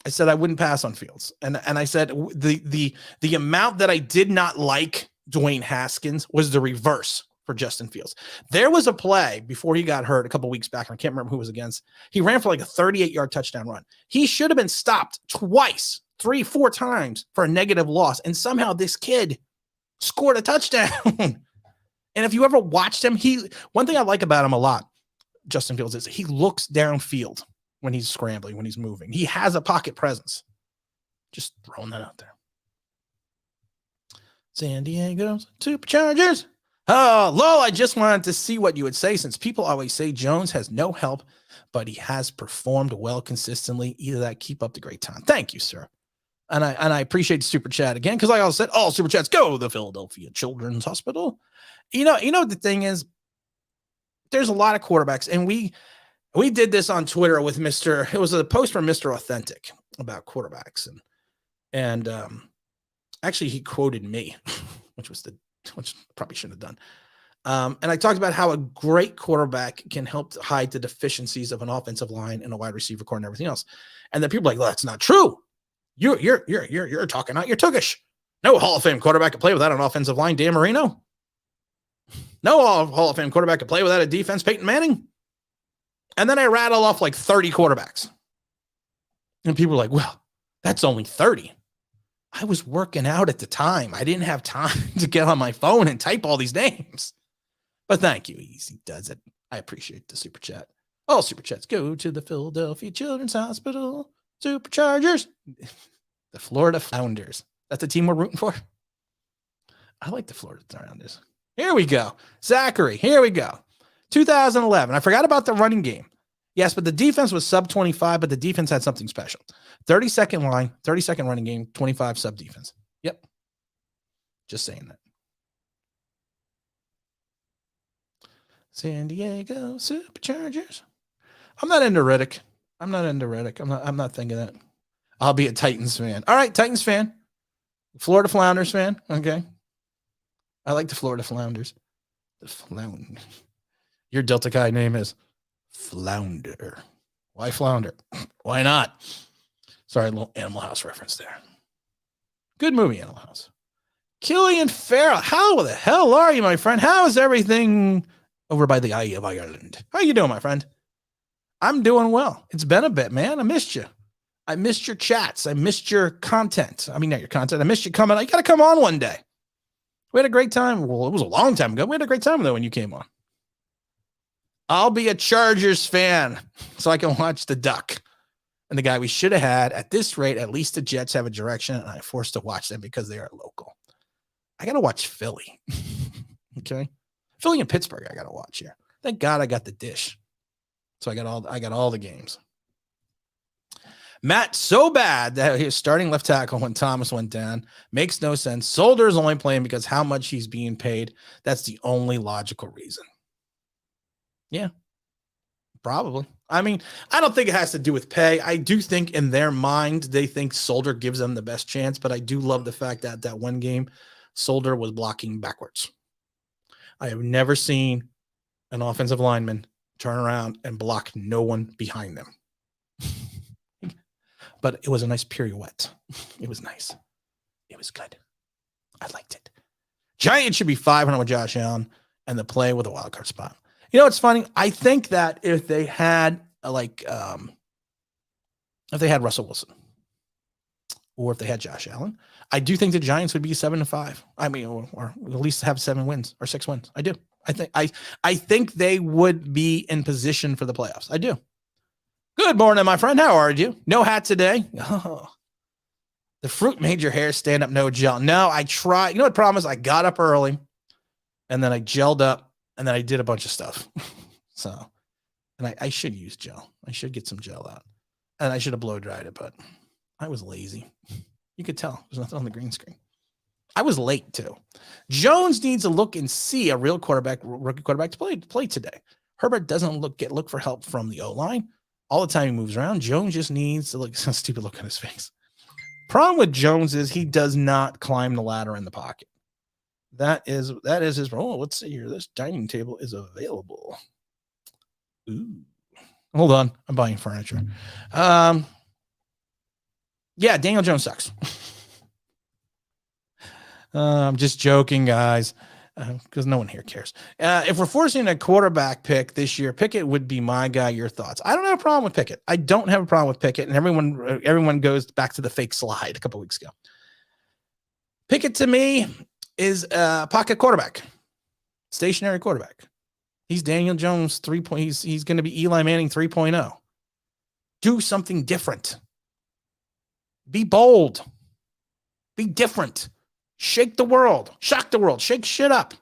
I said I wouldn't pass on Fields, and I said the amount that I did not like Dwayne Haskins was the reverse for Justin Fields. There was a play before he got hurt a couple weeks back, and I can't remember who it was against. He ran for like a 38-yard touchdown run. He should have been stopped twice. 3-4 times for a negative loss. And somehow this kid scored a touchdown. And if you ever watched him, one thing I like about him a lot, Justin Fields, is he looks downfield when he's scrambling, when he's moving. He has a pocket presence. Just throwing that out there. San Diego's Superchargers. Oh, Lowell, I just wanted to see what you would say, since people always say Jones has no help, but he has performed well consistently. Either that, keep up the great time. Thank you, sir. And I appreciate the super chat again, because like I said, all super chats go to the Philadelphia Children's Hospital. You know the thing is, there's a lot of quarterbacks, and we did this on Twitter with it was a post from Mr. Authentic about quarterbacks, and actually he quoted me, which probably shouldn't have done. And I talked about how a great quarterback can help to hide the deficiencies of an offensive line and a wide receiver core and everything else. And then people are like, well, that's not true. You're talking out your tookish. No Hall of Fame quarterback can play without an offensive line, Dan Marino. No Hall of Fame quarterback can play without a defense, Peyton Manning. And then I rattle off like 30 quarterbacks. And people are like, well, that's only 30. I was working out at the time. I didn't have time to get on my phone and type all these names. But thank you. Easy does it. I appreciate the super chat. All super chats go to the Philadelphia Children's Hospital Superchargers. The Florida Flounders. That's the team we're rooting for. I like the Florida Flounders. Here we go. Zachary, here we go. 2011. I forgot about the running game. Yes, but the defense was sub 25, but the defense had something special. 30-second line, 30-second running game, 25 sub defense. Yep. Just saying that. San Diego Superchargers. I'm not into Riddick. I'm not thinking that. I'll be a Titans fan. All right, Titans fan. Florida Flounders fan. Okay. I like the Florida Flounders. The Flounder. Your Delta Chi name is Flounder. Why Flounder? Why not? Sorry, a little Animal House reference there. Good movie, Animal House. Killian Farrell. How the hell are you, my friend? How is everything over by the Eye of Ireland? How you doing, my friend? I'm doing well. It's been a bit, man. I missed you. I missed your chats. I missed your content. I mean, not your content. I missed you coming. You got to come on one day. We had a great time. Well, it was a long time ago. We had a great time, though, when you came on. I'll be a Chargers fan so I can watch the Duck. and the guy we should have had. At this rate, at least the Jets have a direction, and I'm forced to watch them because they are local. I got to watch Philly. Okay. Philly and Pittsburgh, I got to watch here. Thank God I got the dish. So I got all the games. Matt, so bad that he was starting left tackle when Thomas went down. Makes no sense. Solder is only playing because how much he's being paid. That's the only logical reason. Yeah, probably. I mean, I don't think it has to do with pay. I do think in their mind, they think Solder gives them the best chance, but I do love the fact that that one game, Solder was blocking backwards. I have never seen an offensive lineman turn around and block no one behind them. But it was a nice pirouette. It was nice. It was good. I liked it. Giants should be 500 with Josh Allen and the play with a wild card spot. You know, it's funny. I think that if they had if they had Russell Wilson or if they had Josh Allen, I do think the Giants would be 7-5. I mean, or at least have 7 wins or 6 wins. I do. I think they would be in position for the playoffs. I do. Good morning, my friend. How are you? No hat today. Oh, the fruit made your hair stand up. No gel. No, I tried. You know what the problem is? I got up early and then I gelled up and then I did a bunch of stuff. So, and I should use gel. I should get some gel out and I should have blow dried it, but I was lazy. You could tell there's nothing on the green screen. I was late too. Jones needs to look and see a real rookie quarterback to play today. Herbert doesn't look for help from the O-line. All the time he moves around. Jones just needs to look some stupid look on his face. Problem with Jones is he does not climb the ladder in the pocket. That is his role. Oh, let's see here. This dining table is available. Ooh. Hold on. I'm buying furniture. Yeah, Daniel Jones sucks. I'm just joking, guys. Because no one here cares. If we're forcing a quarterback pick this year, Pickett would be my guy. Your thoughts? I don't have a problem with Pickett. I don't have a problem with Pickett. And everyone goes back to the fake slide a couple weeks ago. Pickett to me is a pocket quarterback, stationary quarterback. He's Daniel Jones 3.0. He's going to be Eli Manning 3.0. Do something different. Be bold. Be different. Shake the world. Shock the world. Shake shit up.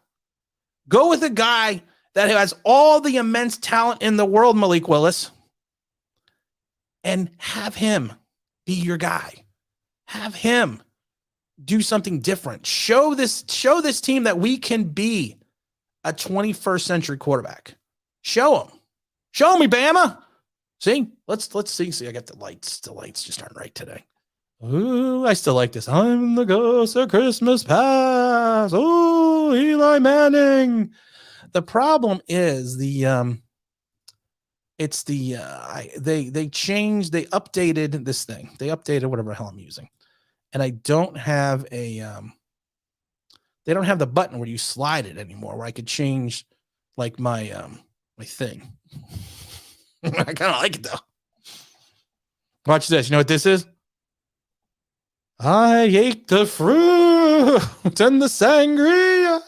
Go with a guy that has all the immense talent in the world, Malik Willis, and have him be your guy. Have him do something different. Show this team that we can be a 21st century quarterback. Show them. Show me, Bama. See? Let's see. See, I got the lights. The lights just aren't right today. Ooh, I still like this. I'm the ghost of Christmas past. Oh, Eli Manning. The problem is they updated this thing. They updated whatever the hell I'm using. And I don't have they don't have the button where you slide it anymore, where I could change like my thing. I kind of like it though. Watch this. You know what this is? I ate the fruit and the sangria.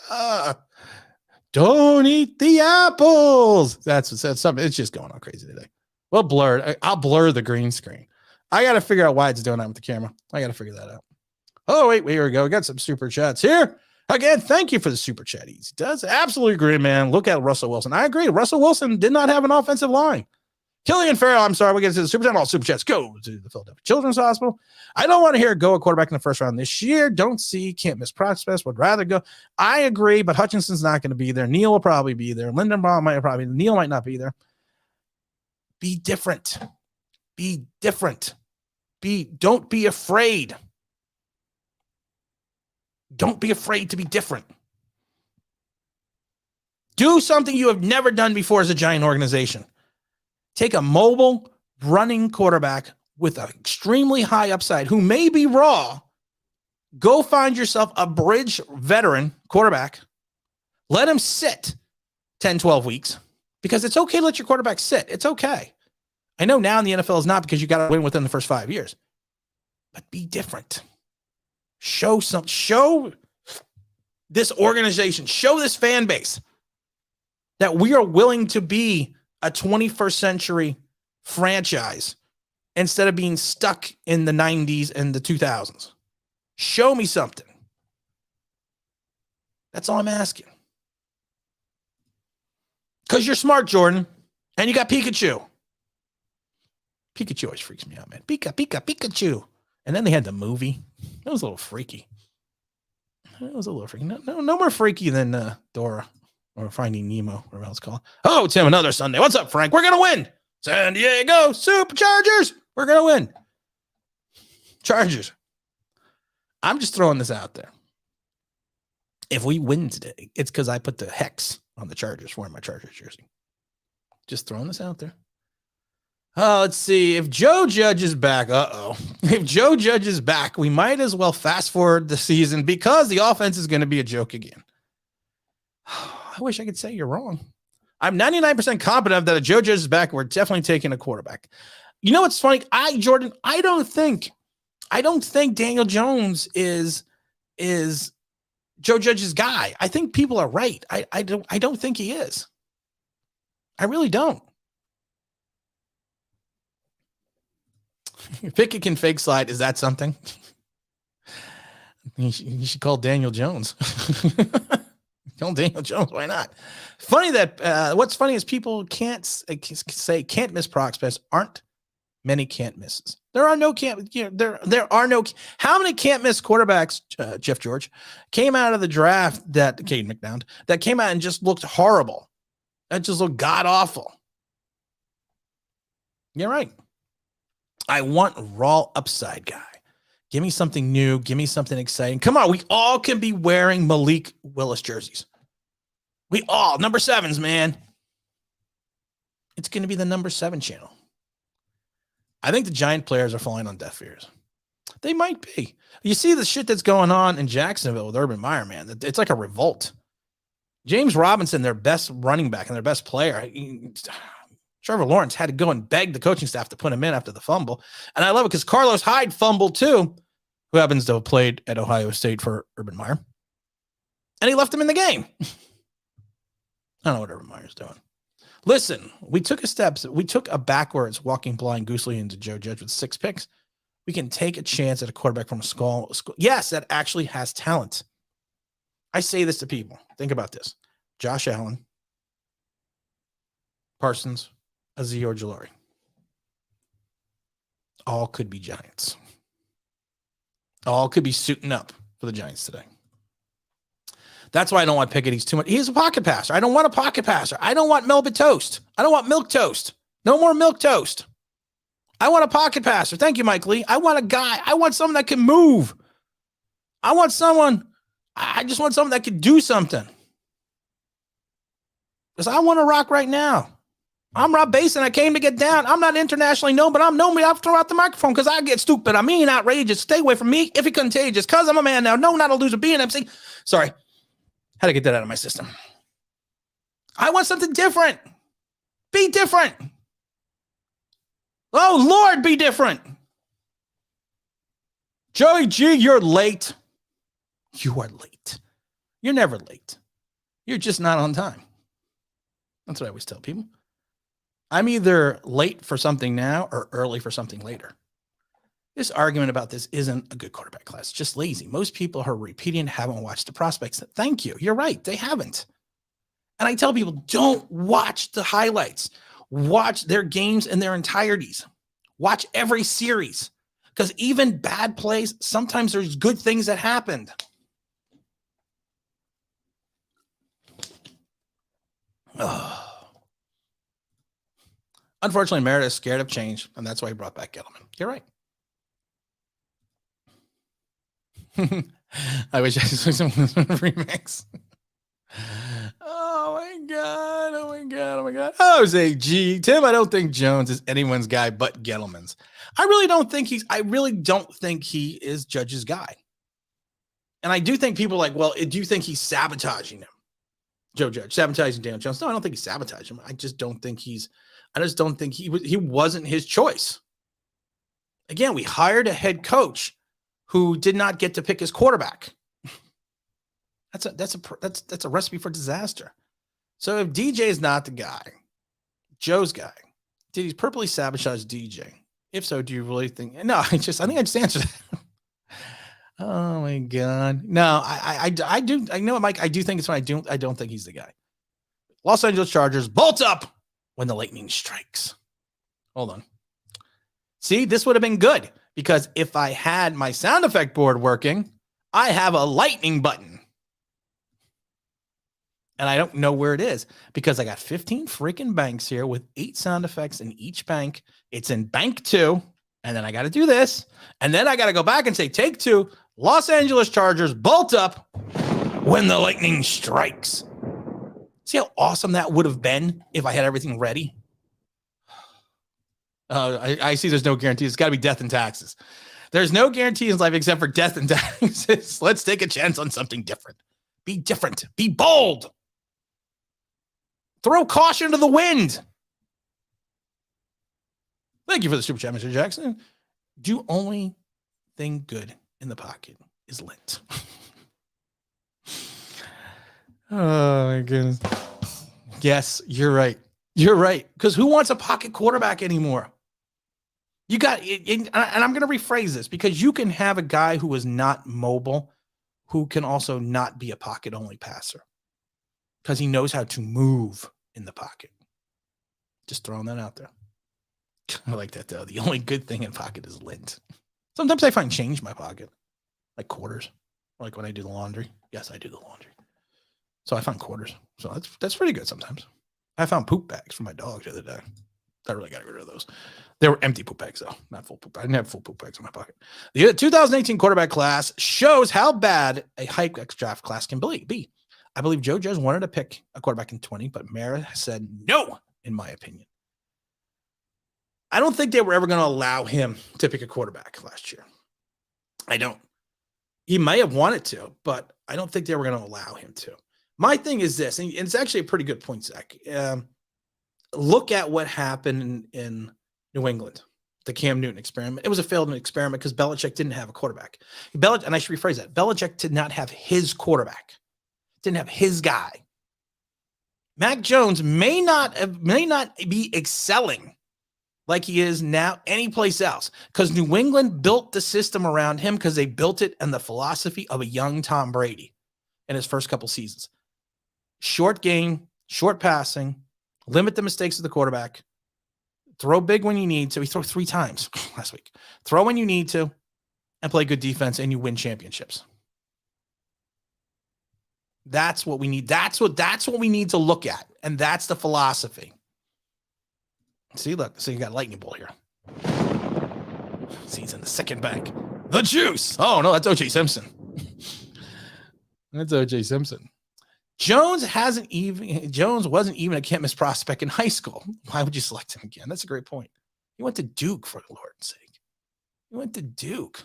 Don't eat the apples. That's something. It's just going on crazy today. Well, blurred. I'll blur the green screen. I got to figure out why it's doing that with the camera. I got to figure that out. Oh, wait, here we go. We got some super chats here. Again, thank you for the super chat. Easy does. Absolutely agree, man. Look at Russell Wilson. I agree. Russell Wilson did not have an offensive line. Killian Farrell, I'm sorry, we get to the super chat. All super chats go to the Philadelphia Children's Hospital. I don't want to hear go a quarterback in the first round this year. Don't see, can't miss prospects. Would rather go. I agree, but Hutchinson's not going to be there. Neil will probably be there. Lindenbaum might probably. Neil might not be there. Be different. Be different. Don't be afraid. Don't be afraid to be different. Do something you have never done before as a Giant organization. Take a mobile running quarterback with an extremely high upside who may be raw. Go find yourself a bridge veteran quarterback. Let him sit 10, 12 weeks because it's okay to let your quarterback sit. It's okay. I know now in the NFL is not because you got to win within the first 5 years, but be different. Show this organization, show this fan base that we are willing to be a 21st century franchise instead of being stuck in the 90s and the 2000s. Show me something. That's all I'm asking. Because you're smart, Jordan, and you got Pikachu. Pikachu always freaks me out, man. Pikachu. And then they had the movie. That was a little freaky. No more freaky than Dora or Finding Nemo, whatever else it's called. Oh, Tim, another Sunday. What's up, Frank? We're going to win. San Diego Superchargers. We're going to win. Chargers. I'm just throwing this out there. If we win today, it's because I put the hex on the Chargers wearing my Chargers jersey. Just throwing this out there. Let's see. If Joe Judge is back, if Joe Judge is back, we might as well fast forward the season because the offense is going to be a joke again. I wish I could say you're wrong. I'm 99% confident that if Joe Judge is back, we're definitely taking a quarterback. You know what's funny? Jordan, I don't think Daniel Jones is Joe Judge's guy. I think people are right. I don't think he is. I really don't. Pickett can fake slide. Is that something? You should call Daniel Jones. Call Daniel Jones. Why not? Funny that what's funny is people can't say can't miss prospects. Aren't many can't misses. There are no can't. You know, there are no. How many can't miss quarterbacks? Jeff George came out of the draft that Caden McNown that came out and just looked horrible. That just looked god awful. You're right. I want raw upside guy. Give me something new. Give me something exciting. Come on. We all can be wearing Malik Willis jerseys. We all, number 7s, man. It's going to be the number 7 channel. I think the Giant players are falling on deaf ears. They might be. You see the shit that's going on in Jacksonville with Urban Meyer, man. It's like a revolt. James Robinson, their best running back and their best player, Trevor Lawrence had to go and beg the coaching staff to put him in after the fumble. And I love it because Carlos Hyde fumbled too, who happens to have played at Ohio State for Urban Meyer. And he left him in the game. I don't know what Urban Meyer's doing. Listen, we took a backwards walking blind goosely into Joe Judge with 6 picks. We can take a chance at a quarterback from a school. Yes, that actually has talent. I say this to people. Think about this. Josh Allen, Parsons, Azeez Ojulari. All could be Giants. All could be suiting up for the Giants today. That's why I don't want Pickett. He's too much. He's a pocket passer. I don't want a pocket passer. I don't want Melba toast. I don't want milk toast. No more milk toast. I want a pocket passer. Thank you, Mike Lee. I want a guy. I want someone that can move. I just want someone that can do something. Because I want to rock right now. I'm Rob Basin. I came to get down. I'm not internationally known, but I'm known. I'll throw out the microphone because I get stupid. I mean, outrageous. Stay away from me if you're contagious. Because I'm a man now. No, not a loser. Be an MC. Sorry. Had to get that out of my system. I want something different. Be different. Oh, Lord, be different. Joey G, you're late. You are late. You're never late. You're just not on time. That's what I always tell people. I'm either late for something now or early for something later. This argument about this isn't a good quarterback class. It's just lazy. Most people who are repeating haven't watched the prospects. Thank you. You're right. They haven't. And I tell people, don't watch the highlights. Watch their games in their entireties. Watch every series. Because even bad plays, sometimes there's good things that happened. Oh. Unfortunately, Meredith is scared of change, and that's why he brought back Gettleman. You're right. I wish I saw some remix. Oh my god! Oh my god! Oh my god! Oh, say, gee, Tim, I don't think Jones is anyone's guy but Gettleman's. I really don't think he is Judge's guy. And I do think people are like, well, do you think he's sabotaging him? Joe Judge sabotaging Daniel Jones? No, I don't think he's sabotaging him. I just don't think he wasn't his choice. Again, we hired a head coach who did not get to pick his quarterback. That's a recipe for disaster. So if DJ is not the guy, Joe's guy, did he purposely sabotage DJ? If so, do you really think? No, I think I just answered that. Oh my God. No, I do. I know, Mike. I do think it's fine. I don't think he's the guy. Los Angeles Chargers bolt up when the lightning strikes. Hold on. See, this would have been good because if I had my sound effect board working, I have a lightning button. And I don't know where it is because I got 15 freaking banks here with 8 sound effects in each bank. It's in bank 2. And then I got to do this. And then I got to go back and say, take 2, Los Angeles Chargers bolt up when the lightning strikes. See how awesome that would have been if I had everything ready? I see there's no guarantees. It's got to be death and taxes. There's no guarantee in life except for death and taxes. Let's take a chance on something different. Be different. Be bold. Throw caution to the wind. Thank you for the super chat, Mr. Jackson. Do only thing good in the pocket is lint. Oh, my goodness. Yes, you're right. You're right. Because who wants a pocket quarterback anymore? You got, and I'm going to rephrase this because you can have a guy who is not mobile who can also not be a pocket-only passer because he knows how to move in the pocket. Just throwing that out there. I like that, though. The only good thing in pocket is lint. Sometimes I find change in my pocket, like quarters, like when I do the laundry. Yes, I do the laundry. So I find quarters. So that's pretty good sometimes. I found poop bags for my dog the other day. I really got to get rid of those. They were empty poop bags, though, not full poop. I didn't have full poop bags in my pocket. The 2018 quarterback class shows how bad a hype draft class can be. I believe Joe Judge wanted to pick a quarterback in 20, but Mara said no, in my opinion. I don't think they were ever going to allow him to pick a quarterback last year. I don't. He might have wanted to, but I don't think they were going to allow him to. My thing is this, and it's actually a pretty good point, Zach. Look at what happened in New England, the Cam Newton experiment. It was a failed experiment because Belichick didn't have a quarterback. And I should rephrase that. Belichick did not have his quarterback. Didn't have his guy. Mac Jones may not be excelling like he is now anyplace else because New England built the system around him because they built it on the philosophy of a young Tom Brady in his first couple seasons. Short game, short passing, limit the mistakes of the quarterback, throw big when you need to. He threw 3 times last week. Throw when you need to and play good defense and you win championships. That's what we need. That's what we need to look at. And that's the philosophy. See, look. So you got lightning bolt here. See, he's in the second bank. The juice. Oh, no, that's O.J. Simpson. That's O.J. Simpson. Jones wasn't even a can't miss prospect in high school. Why would you select him again? That's a great point. He went to Duke, for the Lord's sake. He went to Duke.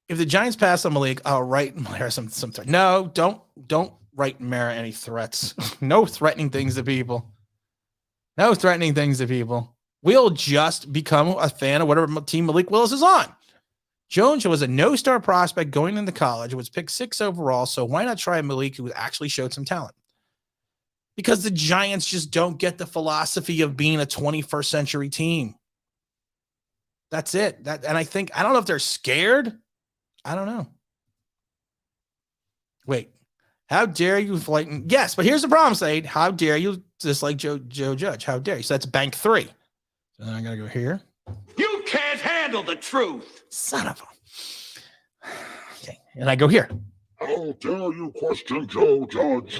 If the Giants pass on Malik, I'll write Mara some threat. No, don't write Mara any threats. No threatening things to people. No threatening things to people. We'll just become a fan of whatever team Malik Willis is on. Jones was a no-star prospect going into college. It was picked 6 overall, so why not try Malik, who actually showed some talent? Because the Giants just don't get the philosophy of being a 21st century team. That's it. And I don't know if they're scared. I don't know. Wait, how dare you flighten? Yes, but here's the problem, Said. How dare you dislike Joe Judge? How dare you? So that's bank 3. So then I got to go here. You can't handle the truth. Son of a. Okay, and I go here. How dare you question Joe Judge?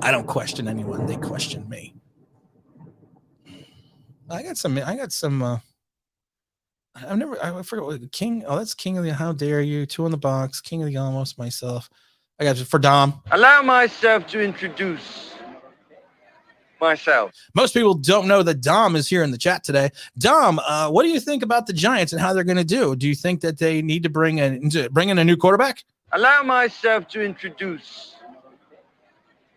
I don't question anyone. They question me. I got some. I forgot what King. Oh, that's King of the How Dare You. 2 in the box. King of the Almost myself. I got for Dom. Allow myself to introduce myself. Most people don't know that Dom is here in the chat today. Dom, what do you think about the Giants and how they're going to do? Do you think that they need to bring in a new quarterback? Allow myself to introduce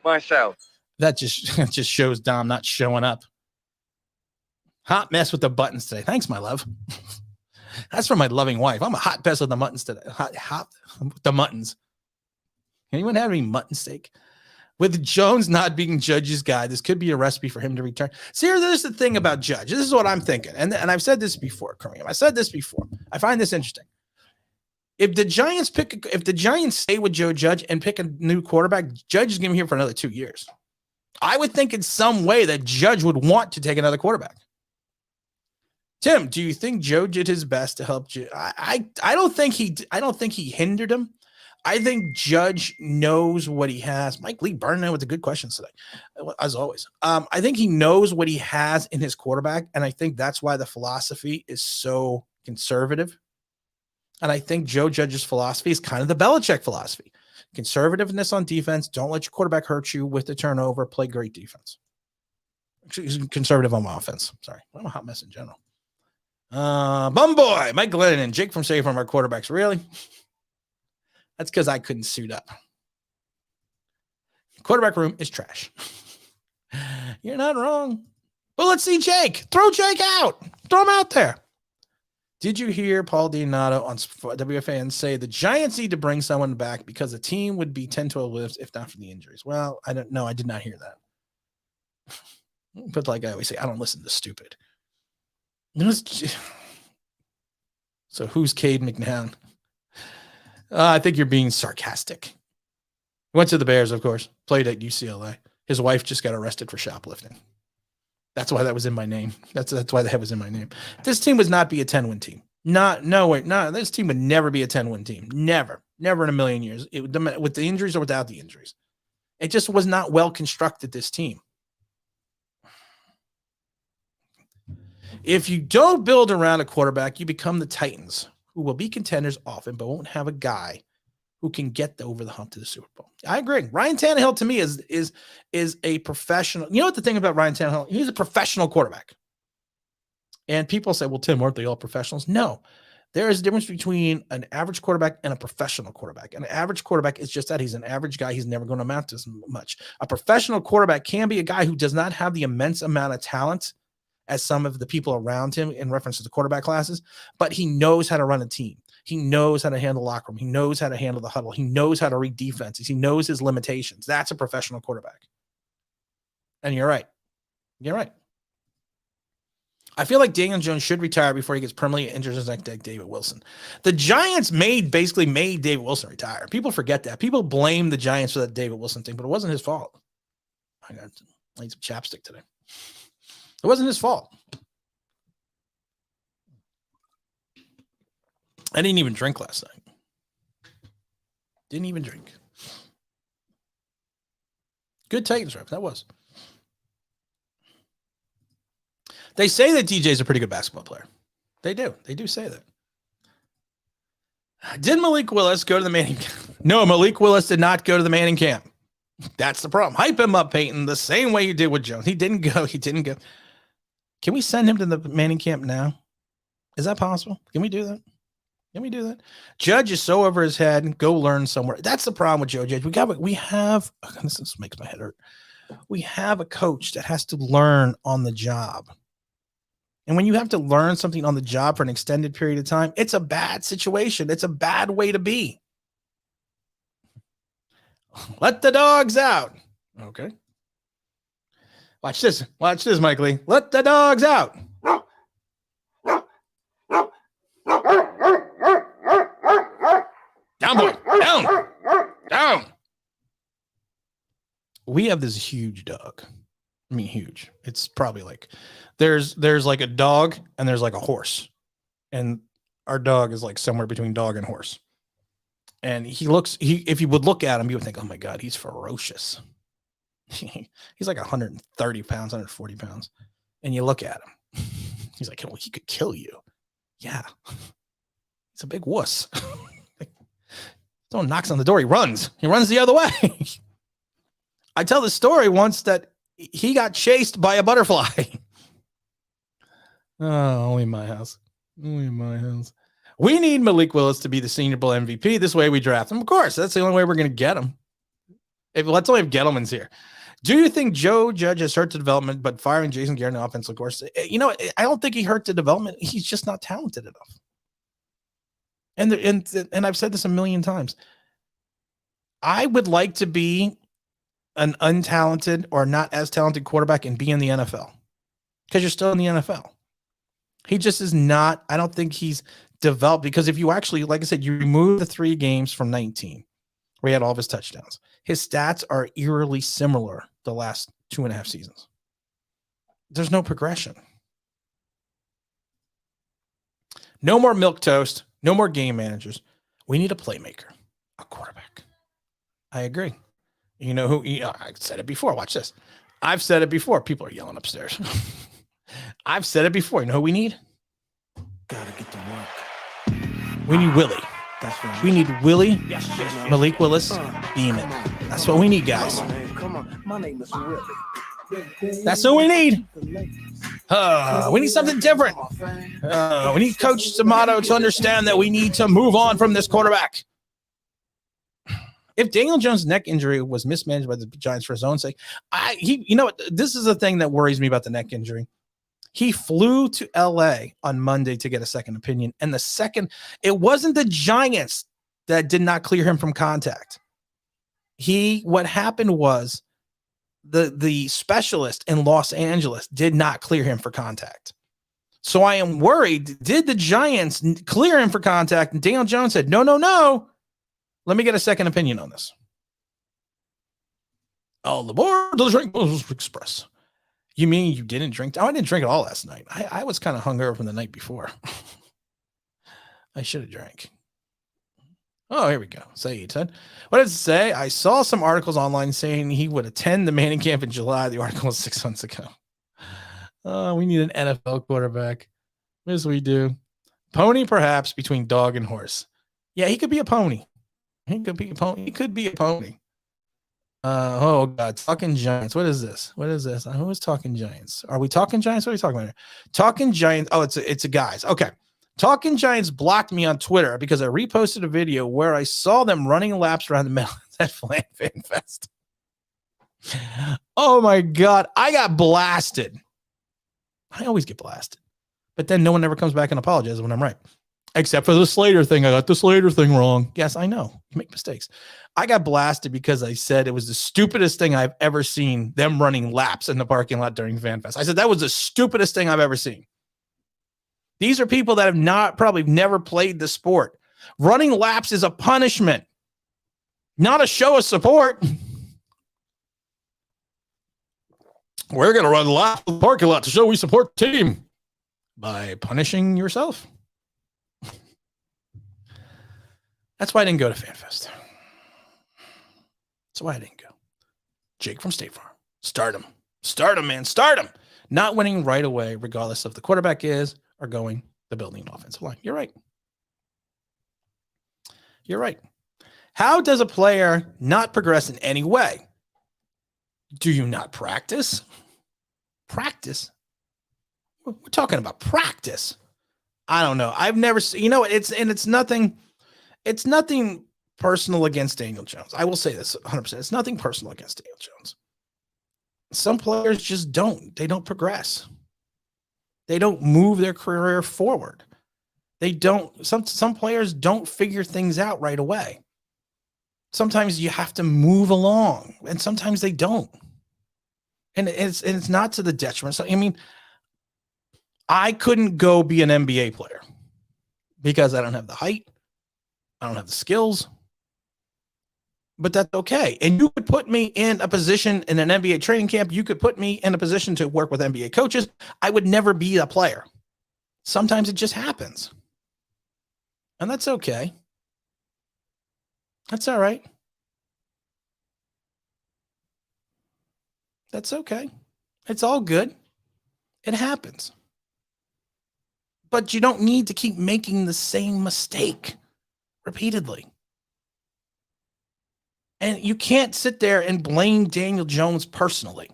myself. That just shows Dom not showing up. Hot mess with the buttons today. Thanks, my love. That's from my loving wife. I'm a hot mess with the muttons today. Hot with the muttons. Anyone have any mutton steak? With Jones not being Judge's guy, this could be a recipe for him to return. See, here's the thing about Judge. This is what I'm thinking. And I've said this before, Kareem. I said this before. I find this interesting. If the Giants stay with Joe Judge and pick a new quarterback, Judge is going to be here for another 2 years. I would think in some way that Judge would want to take another quarterback. Tim, do you think Joe did his best to help you? I don't think he hindered him. I think Judge knows what he has. Mike Lee burning in with the good questions today, as always. I think he knows what he has in his quarterback, and I think that's why the philosophy is so conservative. And I think Joe Judge's philosophy is kind of the Belichick philosophy. Conservativeness on defense. Don't let your quarterback hurt you with the turnover. Play great defense. He's conservative on offense. Sorry. I'm a hot mess in general. Bum boy, Mike Glennon and Jake from Save from our quarterbacks. Really? That's because I couldn't suit up. Quarterback room is trash. You're not wrong. But let's see Jake. Throw Jake out. Throw him out there. Did you hear Paul Dionato on WFAN say the Giants need to bring someone back because the team would be 10-12 wins if not for the injuries? Well, I don't know. I did not hear that. But like I always say, I don't listen to stupid. So who's Cade McNown? I think you're being sarcastic. Went to the Bears, of course. Played at UCLA. His wife just got arrested for shoplifting. That's why that was in my name. That's why that was in my name. This team would not be a 10-win team. No way. No, this team would never be a 10-win team. Never in a million years. It would, with the injuries or without the injuries. It just was not well constructed, this team. If you don't build around a quarterback, you become the Titans, who will be contenders often, but won't have a guy who can get over the hump to the Super Bowl. I agree. Ryan Tannehill to me is a professional. You know what the thing about Ryan Tannehill? He's a professional quarterback. And people say, well, Tim, aren't they all professionals? No. There is a difference between an average quarterback and a professional quarterback. An average quarterback is just that. He's an average guy. He's never going to amount to as much. A professional quarterback can be a guy who does not have the immense amount of talent as some of the people around him in reference to the quarterback classes, but he knows how to run a team. He knows how to handle the locker room. He knows how to handle the huddle. He knows how to read defenses. He knows his limitations. That's a professional quarterback. And you're right. You're right. I feel like Daniel Jones should retire before he gets permanently injured as like David Wilson. The Giants basically made David Wilson retire. People forget that. People blame the Giants for that David Wilson thing, but it wasn't his fault. I need some chapstick today. It wasn't his fault. I didn't even drink last night. Didn't even drink. Good Titans rep. That was. They say that DJ's a pretty good basketball player. They do. They do say that. Did Malik Willis go to the Manning camp? No, Malik Willis did not go to the Manning camp. That's the problem. Hype him up, Peyton, the same way you did with Jones. He didn't go. He didn't go. Can we send him to the Manning camp now? Is that possible? Can we do that? Can we do that? Judge is so over his head. Go learn somewhere. That's the problem with Joe Judge. We have this makes my head hurt. We have a coach that has to learn on the job. And when you have to learn something on the job for an extended period of time, it's a bad situation. It's a bad way to be. Let the dogs out. Okay. Watch this. Watch this, Mike Lee. Let the dogs out. Down, boy. Down. Down. We have this huge dog. I mean, huge. It's probably like there's like a dog and there's like a horse. And our dog is like somewhere between dog and horse. And if you would look at him, you would think, oh my God, he's ferocious. He's like 130 pounds, 140 pounds. And you look at him. He's like, well, he could kill you. Yeah. He's a big wuss. Someone knocks on the door. He runs. He runs the other way. I tell the story once that he got chased by a butterfly. Oh, only in my house. Only in my house. We need Malik Willis to be the Senior Bowl MVP. This way we draft him. Of course, that's the only way we're going to get him. Let's only have Gettleman's here. Do you think Joe Judge has hurt the development, but firing Jason Garrett in the offensive course? You know, I don't think he hurt the development. He's just not talented enough. And I've said this a million times. I would like to be an untalented or not as talented quarterback and be in the NFL? Because you're still in the NFL. He just is not. I don't think he's developed, because if you actually, like I said, you remove the 3 games from 19 where he had all of his touchdowns, his stats are eerily similar the last 2.5 seasons. There's no progression. No more milquetoast. No more game managers. We need a playmaker, a quarterback. I agree. You know who? I said it before. Watch this. I've said it before. People are yelling upstairs. I've said it before. You know who we need? Gotta get to work. We need Willie. That's right. We need Willie, Yes, Malik Willis, Beeman. That's what we need, guys. Come on. My name is Willie. That's what we need. We need something different. We need Coach D'Amato to understand that we need to move on from this quarterback. If Daniel Jones' neck injury was mismanaged by the Giants for his own sake, you know what? This is the thing that worries me about the neck injury. He flew to LA on Monday to get a second opinion. And it wasn't the Giants that did not clear him from contact. What happened was the specialist in Los Angeles did not clear him for contact. So I am worried. Did the Giants clear him for contact? And Daniel Jones said, no. Let me get a second opinion on this. All aboard the Drink Express. You mean you didn't drink? Oh, I didn't drink at all last night. I was kind of hungover from the night before. I should have drank. Oh, here we go. Say, Ted. What does it say? I saw some articles online saying he would attend the Manning camp in July. The article was 6 months ago. We need an NFL quarterback. Yes, we do. Pony, perhaps, between dog and horse. Yeah, he could be a pony. He could be a pony. Oh God, Talking Giants. What is this? Who is Talking Giants? Are we Talking Giants? What are we talking about here? Talking Giants. Oh, it's a guys. Okay. Talking Giants blocked me on Twitter because I reposted a video where I saw them running laps around the middle of that Fan Fest. Oh my God, I got blasted. I always get blasted, but then no one ever comes back and apologizes when I'm right. Except for the Slater thing. I got the Slater thing wrong. Yes, I know. You make mistakes. I got blasted because I said it was the stupidest thing I've ever seen, them running laps in the parking lot during Fan Fest. I said that was the stupidest thing I've ever seen. These are people that have probably never played the sport. Running laps is a punishment, not a show of support. We're going to run laps in the parking lot to show we support the team by punishing yourself. That's why I didn't go to FanFest. That's why I didn't go. Jake from State Farm. Start him, man. Start him. Not winning right away, regardless of the quarterback is or going the building offensive line. You're right. How does a player not progress in any way? Do you not practice? Practice? We're talking about practice. I don't know. I've never seen, it's nothing. It's nothing personal against Daniel Jones. I will say this 100%. It's nothing personal against Daniel Jones. Some players just don't. They don't progress. They don't move their career forward. They don't. Some players don't figure things out right away. Sometimes you have to move along, and sometimes they don't. And it's not to the detriment. So, I mean, I couldn't go be an NBA player because I don't have the height. I don't have the skills, but that's okay. And you could put me in a position in an NBA training camp. You could put me in a position to work with NBA coaches. I would never be a player. Sometimes it just happens. And that's okay. That's all right. That's okay. It's all good. It happens. But you don't need to keep making the same mistake repeatedly. And you can't sit there and blame Daniel Jones personally.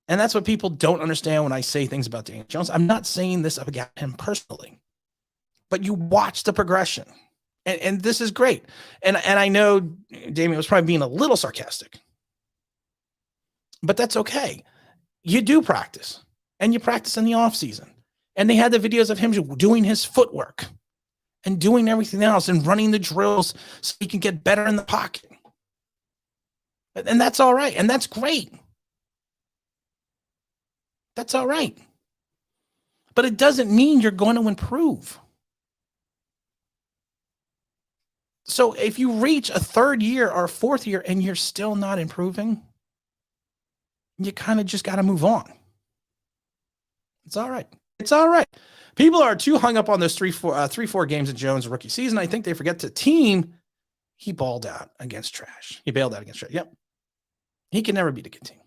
And that's what people don't understand when I say things about Daniel Jones. I'm not saying this about him personally, but you watch the progression. And this is great. And I know Damien was probably being a little sarcastic, but that's okay. You do practice, and you practice in the off season. And they had the videos of him doing his footwork and doing everything else and running the drills so he can get better in the pocket. And that's all right. And that's great. That's all right. But it doesn't mean you're going to improve. So if you reach a third year or a fourth year and you're still not improving, you kind of just got to move on. It's all right. It's all right. People are too hung up on those 3-4 games in Jones' rookie season. I think they forget the team. He balled out against trash. He bailed out against trash. Yep. He can never beat a good team.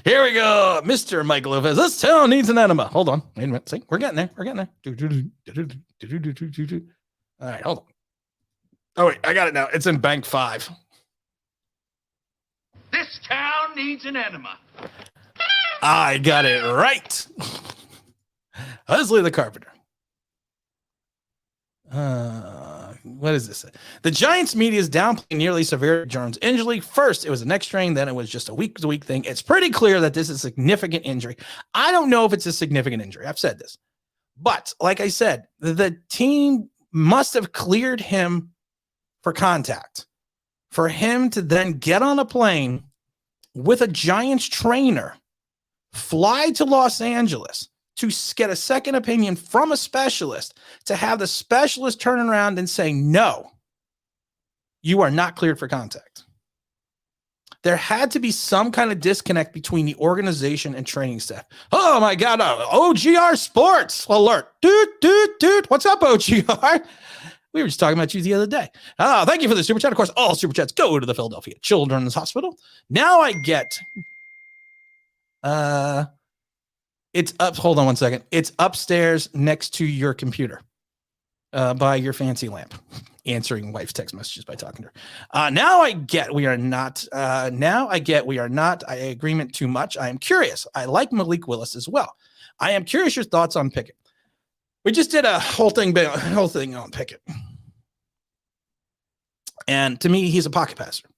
Here we go. Mr. Mike Lopez. This town needs an enema. Hold on. Wait a minute. See, we're getting there. We're getting there. All right, hold on. Oh, wait. I got it now. It's in Bank 5. This town needs an enema. I got it right. Leslie the Carpenter. What is this? The Giants media is downplaying nearly severe Jones injury. First, it was a neck strain. Then it was just a week-to-week thing. It's pretty clear that this is a significant injury. I don't know if it's a significant injury. I've said this. But like I said, the team must have cleared him for contact. For him to then get on a plane with a Giants trainer, fly to Los Angeles to get a second opinion from a specialist, to have the specialist turn around and say, no, you are not cleared for contact. There had to be some kind of disconnect between the organization and training staff. Oh my God. OGR Sports alert. Dude. What's up, OGR? We were just talking about you the other day. Thank you for the super chat. Of course, all super chats go to the Philadelphia Children's Hospital. Now I get, it's up. Hold on one second. It's upstairs next to your computer, by your fancy lamp, answering wife's text messages by talking to her. Now I get we are not. I agreement too much. I am curious. I like Malik Willis as well. I am curious your thoughts on Pickett. We just did a whole thing on Pickett, and to me, he's a pocket passer.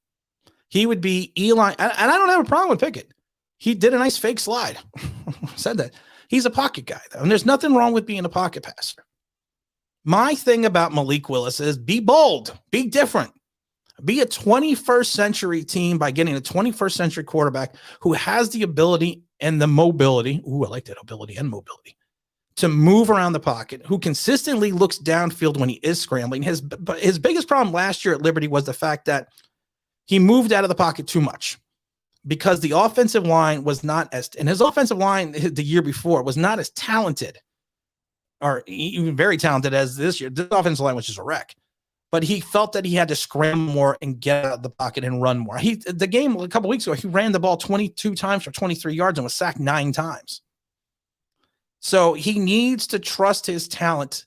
He would be Eli, and I don't have a problem with Pickett. He did a nice fake slide. Said that. He's a pocket guy, though, and there's nothing wrong with being a pocket passer. My thing about Malik Willis is be bold, be different, be a 21st century team by getting a 21st century quarterback who has the ability and the mobility. Ooh, I like that ability and mobility to move around the pocket, who consistently looks downfield when he is scrambling. His biggest problem last year at Liberty was the fact that he moved out of the pocket too much, because the offensive line was not as, and his offensive line the year before was not as talented or even very talented as this year. The offensive line was just a wreck, but he felt that he had to scramble more and get out of the pocket and run more. The game a couple weeks ago, he ran the ball 22 times for 23 yards and was sacked 9 times. So he needs to trust his talent.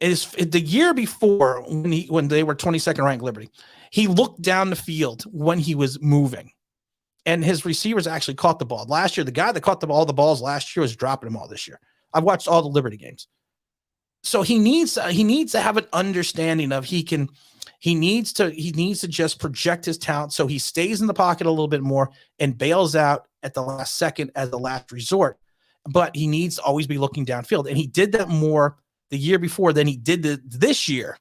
Is the year before when they were 22nd ranked Liberty, he looked down the field when he was moving, and his receivers actually caught the ball. Last year, the guy that caught all the balls last year was dropping them all this year. I've watched all the Liberty games. So he needs to have an understanding of he needs to just project his talent so he stays in the pocket a little bit more and bails out at the last second as the last resort. But he needs to always be looking downfield. And he did that more the year before than he did this year.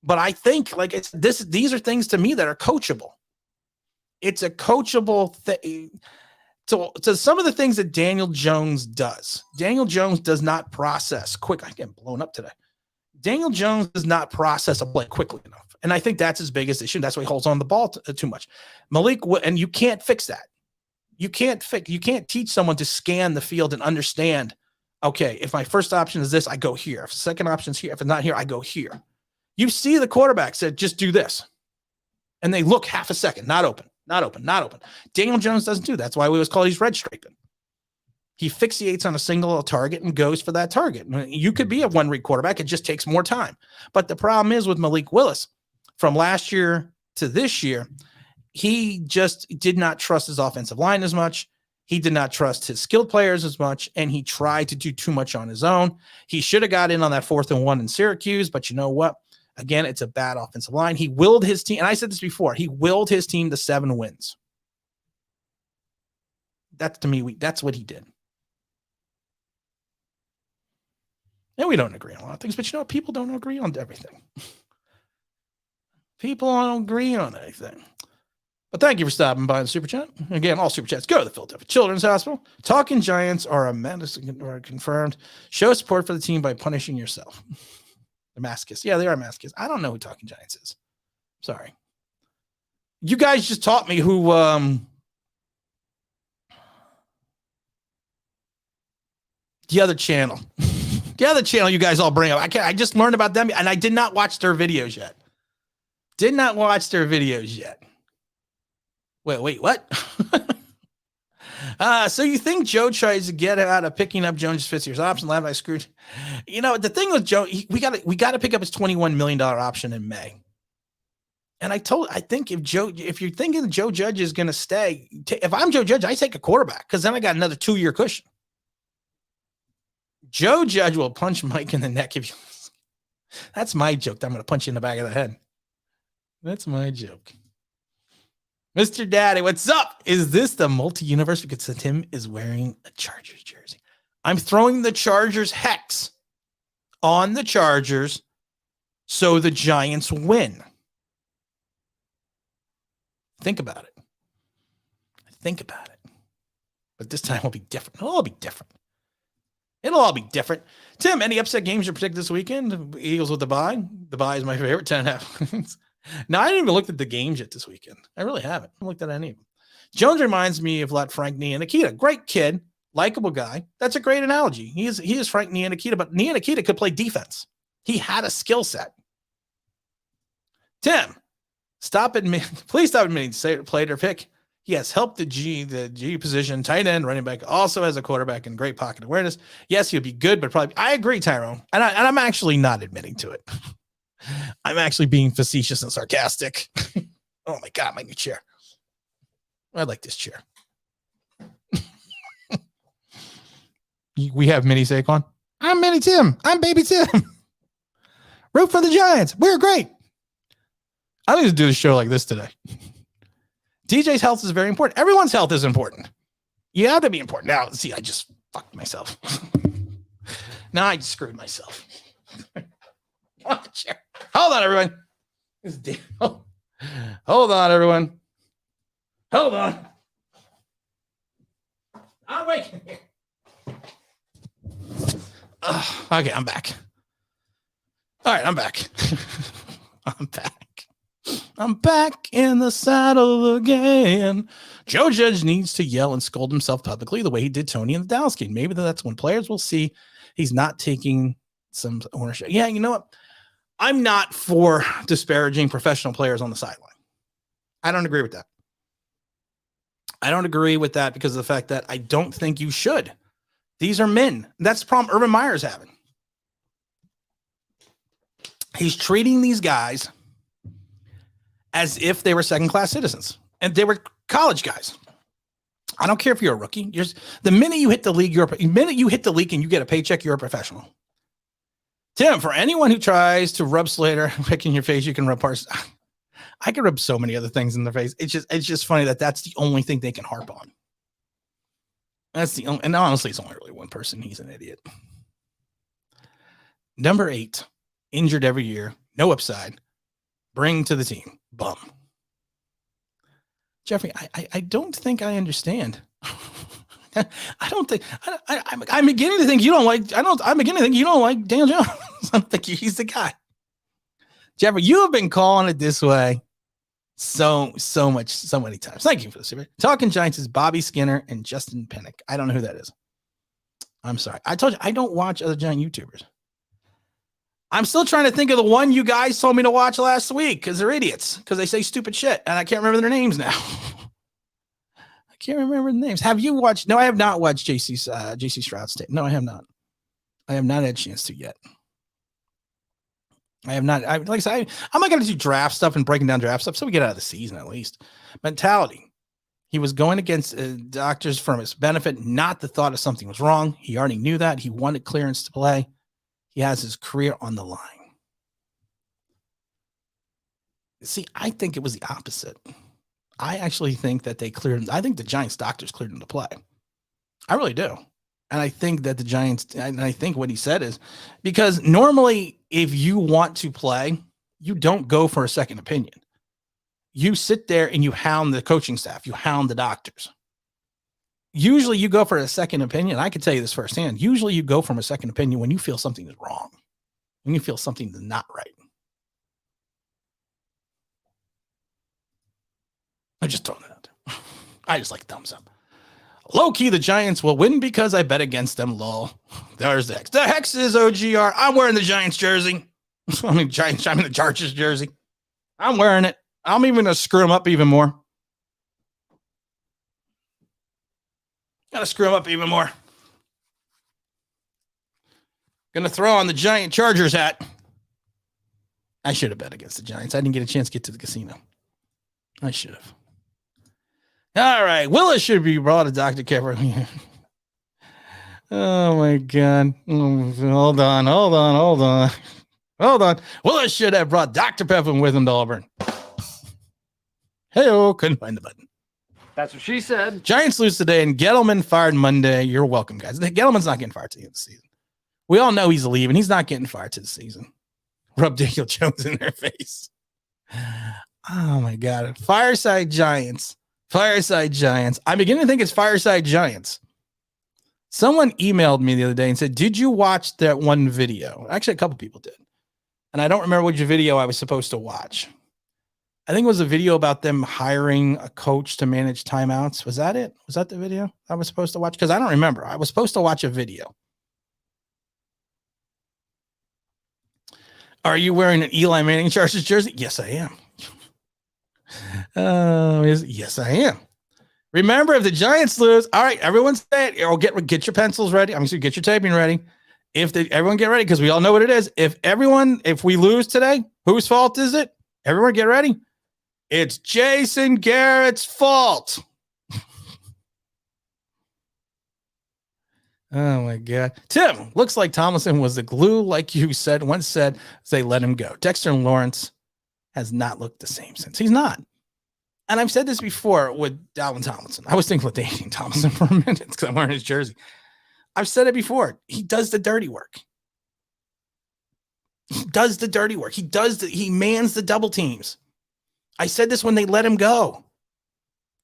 But I think, like these are things to me that are coachable. It's a coachable thing. So some of the things that Daniel Jones does. Daniel Jones does not process quick. I get blown up today. Daniel Jones does not process a play quickly enough. And I think that's his biggest issue. That's why he holds on the ball too much. Malik, and you can't fix that. You can't teach someone to scan the field and understand, okay, if my first option is this, I go here. If the second option is here, if it's not here, I go here. You see the quarterbacks that just do this, and they look half a second, not open. Daniel Jones doesn't do that. That's why we always call these red striping. He fixates on a single target and goes for that target. You could be a one-read quarterback. It just takes more time. But the problem is with Malik Willis, from last year to this year, he just did not trust his offensive line as much. He did not trust his skilled players as much, and he tried to do too much on his own. He should have got in on that 4th and 1 in Syracuse, but you know what? Again, it's a bad offensive line. He willed his team, and I said this before, he willed his team to 7 wins. That's, to me, that's what he did. And we don't agree on a lot of things, but you know what? People don't agree on everything. People don't agree on anything. But thank you for stopping by the super chat. Again, all super chats go to the Philadelphia Children's Hospital. Talking Giants are a medicine or confirmed. Show support for the team by punishing yourself. The masochists. Yeah, they are masochists. I don't know who Talking Giants is. Sorry. You guys just taught me who the other channel. The other channel you guys all bring up. I just learned about them and I did not watch their videos yet. Did not watch their videos yet. Wait, what? So you think Joe tries to get out of picking up Jones' fifth year's option? Lab I screwed. You know, the thing with Joe, we got to pick up his $21 million option in May. And I think if you're thinking Joe Judge is going to stay, if I'm Joe Judge, I take a quarterback because then I got another 2-year cushion. Joe Judge will punch Mike in the neck if you. That's my joke. I'm going to punch you in the back of the head. That's my joke. Mr. Daddy, what's up? Is this the multi-universe? Because Tim is wearing a Chargers jersey. I'm throwing the Chargers hex on the Chargers so the Giants win. Think about it. Think about it. But this time will be different. It'll all be different. It'll all be different. Tim, any upset games you predict this weekend? Eagles with the bye. The bye is my favorite. 10.5. Now, I didn't even look at the games yet this weekend. I really haven't. I haven't looked at any of them. Jones reminds me of Frank Nianakita. Great kid, likable guy. That's a great analogy. He is Frank Nianakita, but Nianakita could play defense. He had a skill set. Tim, please stop admitting to played or pick. He has helped the G position, tight end, running back, also has a quarterback and great pocket awareness. Yes, he'll be good, but probably I agree, Tyrone. And I'm actually not admitting to it. I'm actually being facetious and sarcastic. Oh my God, my new chair. I like this chair. We have Mini Saquon. I'm Mini Tim. I'm Baby Tim. Root for the Giants. We're great. I need to do a show like this today. DJ's health is very important. Everyone's health is important. You have to be important. Now, see, I just fucked myself. Now I screwed myself. Hold on, everyone. Hold on, everyone. Hold on. I'm waking here. Okay, I'm back. All right, I'm back. I'm back in the saddle again. Joe Judge needs to yell and scold himself publicly the way he did Tony in the Dallas game. Maybe that's when players will see he's not taking some ownership. Yeah, you know what? I'm not for disparaging professional players on the sideline. I don't agree with that. I don't agree with that because of the fact that I don't think you should. These are men. That's the problem Urban Meyer's having. He's treating these guys as if they were second-class citizens, and they were college guys. I don't care if you're a rookie. The minute you hit the league, and you get a paycheck, you're a professional. Tim, for anyone who tries to rub Slater, pick in your face, you can rub parts. I can rub so many other things in their face. It's just funny that that's the only thing they can harp on. That's the only, and honestly, it's only really one person. He's an idiot. Number 8, injured every year, no upside. Bring to the team. Bum. Jeffrey, I don't think I understand. I don't think I'm beginning to think you don't like. I'm beginning to think you don't like Daniel Jones. I don't think he's the guy. Jeffrey, you have been calling it this way so many times. Thank you for this. Talking Giants is Bobby Skinner and Justin Pennick. I don't know who that is. I'm sorry. I told you I don't watch other Giant YouTubers. I'm still trying to think of the one you guys told me to watch last week because they're idiots because they say stupid shit and I can't remember their names now. I can't remember the names. Have you watched? No, I have not watched JC Stroud's tape. No, I have not. I have not had a chance to yet. I have not. Like I said, I'm not going to do draft stuff and breaking down draft stuff so we get out of the season at least. Mentality. He was going against doctors for his benefit, not the thought of something was wrong. He already knew that. He wanted clearance to play. He has his career on the line. See, I think it was the opposite. I actually think that they cleared him. I think the Giants doctors cleared him to play. I really do. And I think that the Giants, and I think what he said is because normally if you want to play, you don't go for a second opinion. You sit there and you hound the coaching staff, you hound the doctors. Usually you go for a second opinion. I can tell you this firsthand. Usually you go from a second opinion when you feel something is wrong, when you feel something is not right. I just throwing it out there. I just like thumbs up. Low key, the Giants will win because I bet against them. Lol. There's the Hex. The Hex is OGR. I'm wearing the Giants jersey. I'm in the Chargers jersey. I'm wearing it. I'm even going to screw them up even more. Got to screw them up even more. Going to throw on the Giant Chargers hat. I should have bet against the Giants. I didn't get a chance to get to the casino. I should have. All right. Willis should be brought to Dr. Kepper. Oh, my God. Hold on. Willis should have brought Dr. Pepin with him to Auburn. Hey-oh, couldn't find the button. That's what she said. Giants lose today, and Gettleman fired Monday. You're welcome, guys. Gettleman's not getting fired to the end of the season. We all know he's leaving. He's not getting fired to the season. Rub Daniel Jones in their face. Oh, my God. Fireside Giants. I'm beginning to think it's Fireside Giants. Someone emailed me the other day and said, did you watch that one video? Actually, a couple people did. And I don't remember which video I was supposed to watch. I think it was a video about them hiring a coach to manage timeouts. Was that it? Was that the video I was supposed to watch? Because I don't remember. I was supposed to watch a video. Are you wearing an Eli Manning Chargers jersey? Yes, I am. Yes, I am. Remember, if the Giants lose, all right, everyone say it, or get your pencils ready. I'm going to get your taping ready. Everyone get ready, because we all know what it is. If we lose today, whose fault is it? Everyone get ready. It's Jason Garrett's fault. Oh, my God. Tim, looks like Tomlinson was the glue, like you once said, they let him go. Dexter Lawrence has not looked the same since. He's not. And I've said this before with Dalvin Tomlinson. I was thinking with Damian Tomlinson for a minute because I'm wearing his jersey. I've said it before. He does the dirty work. He mans the double teams. I said this when they let him go.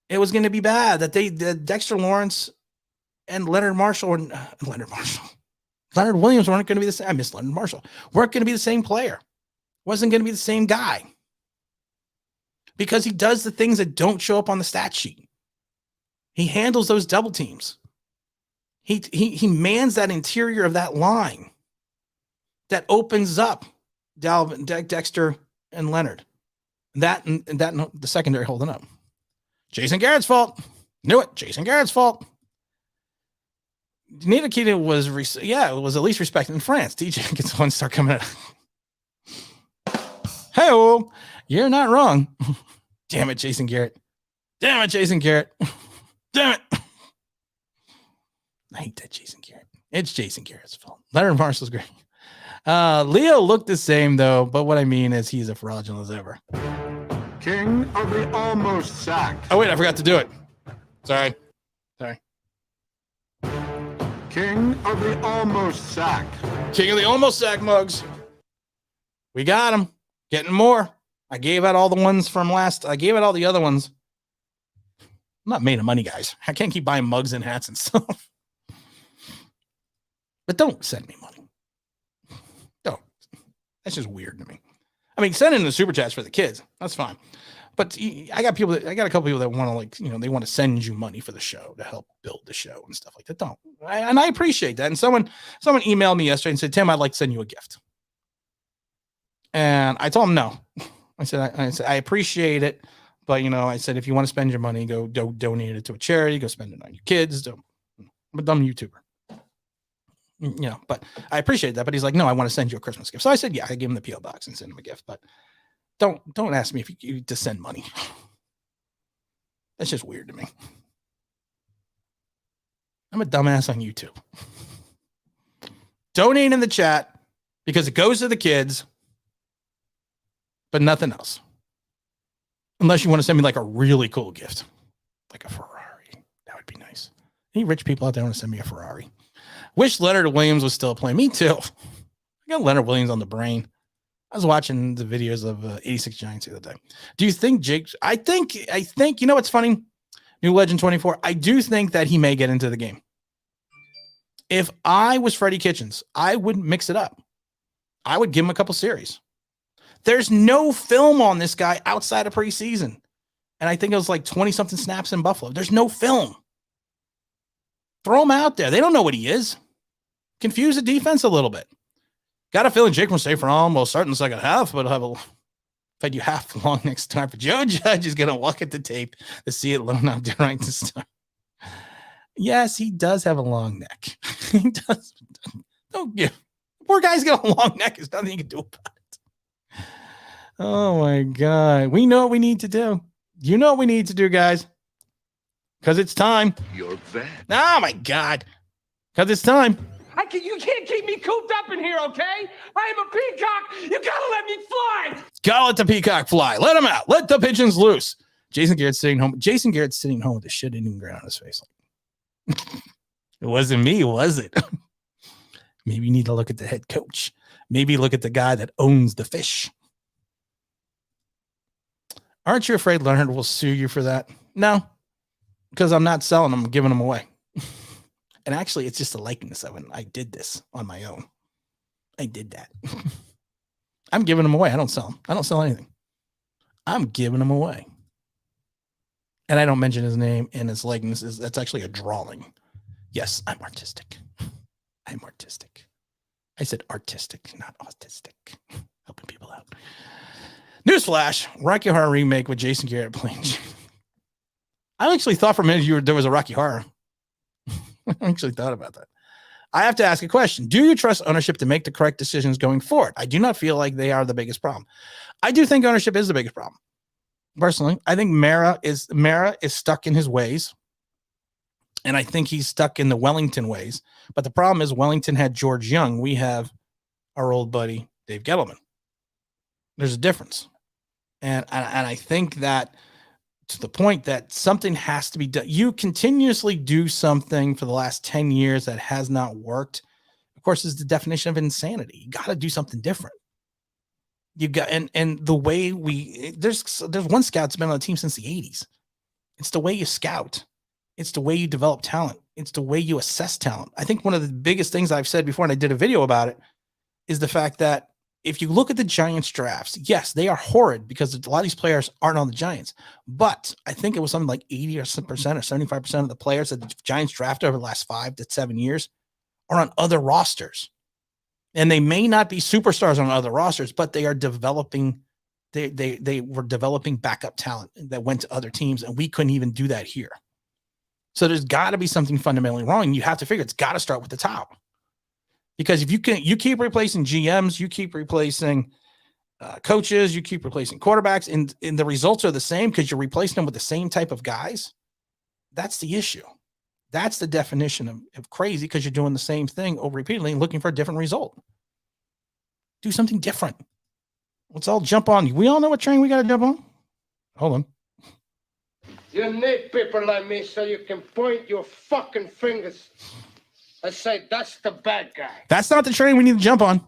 It was going to be bad that Dexter Lawrence and Leonard Williams weren't going to be the same. I miss Leonard Marshall. Weren't going to be the same player. Wasn't going to be the same guy. Because he does the things that don't show up on the stat sheet. He handles those double teams. He mans that interior of that line that opens up Dexter and Leonard. That the secondary holding up. Jason Garrett's fault. Knew it. Jason Garrett's fault. Nita Keita was at least respected in France. DJ gets one start coming out. Hey-oh, you're not wrong. Damn it, Jason Garrett. Damn it. I hate that Jason Garrett. It's Jason Garrett's fault. Leonard Marshall's great. Leo looked the same, though, but what I mean is he's as fraudulent as ever. King of the almost sack. Oh, wait, I forgot to do it. Sorry. King of the almost sack. King of the almost sack mugs. We got him. Getting more. I gave out all the ones from last. I gave out all the other ones. I'm not made of money, guys. I can't keep buying mugs and hats and stuff. But don't send me money. Don't. That's just weird to me. I mean, send in the super chats for the kids. That's fine. But I got a couple people that want to they want to send you money for the show to help build the show and stuff like that. Don't. And I appreciate that. And someone emailed me yesterday and said, Tim, I'd like to send you a gift. And I told him no. I said, I appreciate it. But, I said, if you want to spend your money, go donate it to a charity, go spend it on your kids. I'm a dumb YouTuber. But I appreciate that. But he's like, no, I want to send you a Christmas gift. So I said, yeah, I gave him the P.O. box and send him a gift. But don't ask me if you to send money. That's just weird to me. I'm a dumbass on YouTube. Donate in the chat because it goes to the kids, but nothing else. Unless you want to send me like a really cool gift, like a Ferrari. That would be nice. Any rich people out there want to send me a Ferrari? Wish Leonard Williams was still playing. Me too. I got Leonard Williams on the brain. I was watching the videos of 86 Giants the other day. Do you think Jake? I think, you know what's funny? New Legend 24. I do think that he may get into the game. If I was Freddie Kitchens, I would mix it up. I would give him a couple series. There's no film on this guy outside of preseason. And I think it was like 20-something snaps in Buffalo. There's no film. Throw him out there. They don't know what he is. Confuse the defense a little bit. Got a feeling Jake will stay for almost starting the second half, but I'll have a fed you half long next time. For Joe Judge is going to look at the tape to see it low out there right to start. Yes, he does have a long neck. He does. Don't give. Poor guy's got a long neck. There's nothing you can do about it. Oh my God. We know what we need to do. You know what we need to do, guys. Because it's time. You're bad. Oh my God. Because it's time. You can't keep me cooped up in here, okay? I am a peacock. You gotta let me fly. Gotta let the peacock fly. Let him out. Let the pigeons loose. Jason Garrett's sitting home. Jason Garrett's sitting home with the shit eating grin on his face. It wasn't me, was it? Maybe you need to look at the head coach. Maybe look at the guy that owns the fish. Aren't you afraid Leonard will sue you for that? No, because I'm not selling them. I'm giving them away. And actually, it's just a likeness of it. I did this on my own. I did that. I'm giving them away. I don't sell them. I don't sell anything. I'm giving them away. And I don't mention his name and his likeness. That's actually a drawing. Yes, I'm artistic. I'm artistic. I said artistic, not autistic. Helping people out. Newsflash, Rocky Horror remake with Jason Garrett playing. I actually thought for a minute there was a Rocky Horror. I actually thought about that. I have to ask a question. Do you trust ownership to make the correct decisions going forward? I do not feel like they are the biggest problem. I do think ownership is the biggest problem. Personally, I think Mara is stuck in his ways. And I think he's stuck in the Wellington ways. But the problem is Wellington had George Young. We have our old buddy, Dave Gettleman. There's a difference. And I think that to the point that something has to be done. You continuously do something for the last 10 years that has not worked. Of course, is the definition of insanity. You got to do something different. You got, and the way there's one scout that's been on the team since the 80s. It's the way you scout. It's the way you develop talent. It's the way you assess talent. I think one of the biggest things I've said before, and I did a video about it, is the fact that if you look at the Giants drafts, yes, they are horrid because a lot of these players aren't on the Giants. But I think it was something like 80% or 75% of the players that the Giants drafted over the last 5 to 7 years are on other rosters. And they may not be superstars on other rosters, but they are developing. They were developing backup talent that went to other teams, and we couldn't even do that here. So there's got to be something fundamentally wrong. And you have to figure it's got to start with the top. Because if you keep replacing GMs, you keep replacing coaches, you keep replacing quarterbacks, and the results are the same because you're replacing them with the same type of guys. That's the issue. That's the definition of crazy, because you're doing the same thing over repeatedly and looking for a different result. Do something different. Let's all jump on. We all know what train we got to jump on. Hold on. You need people like me so you can point your fucking fingers and say, that's the bad guy. That's not the train we need to jump on.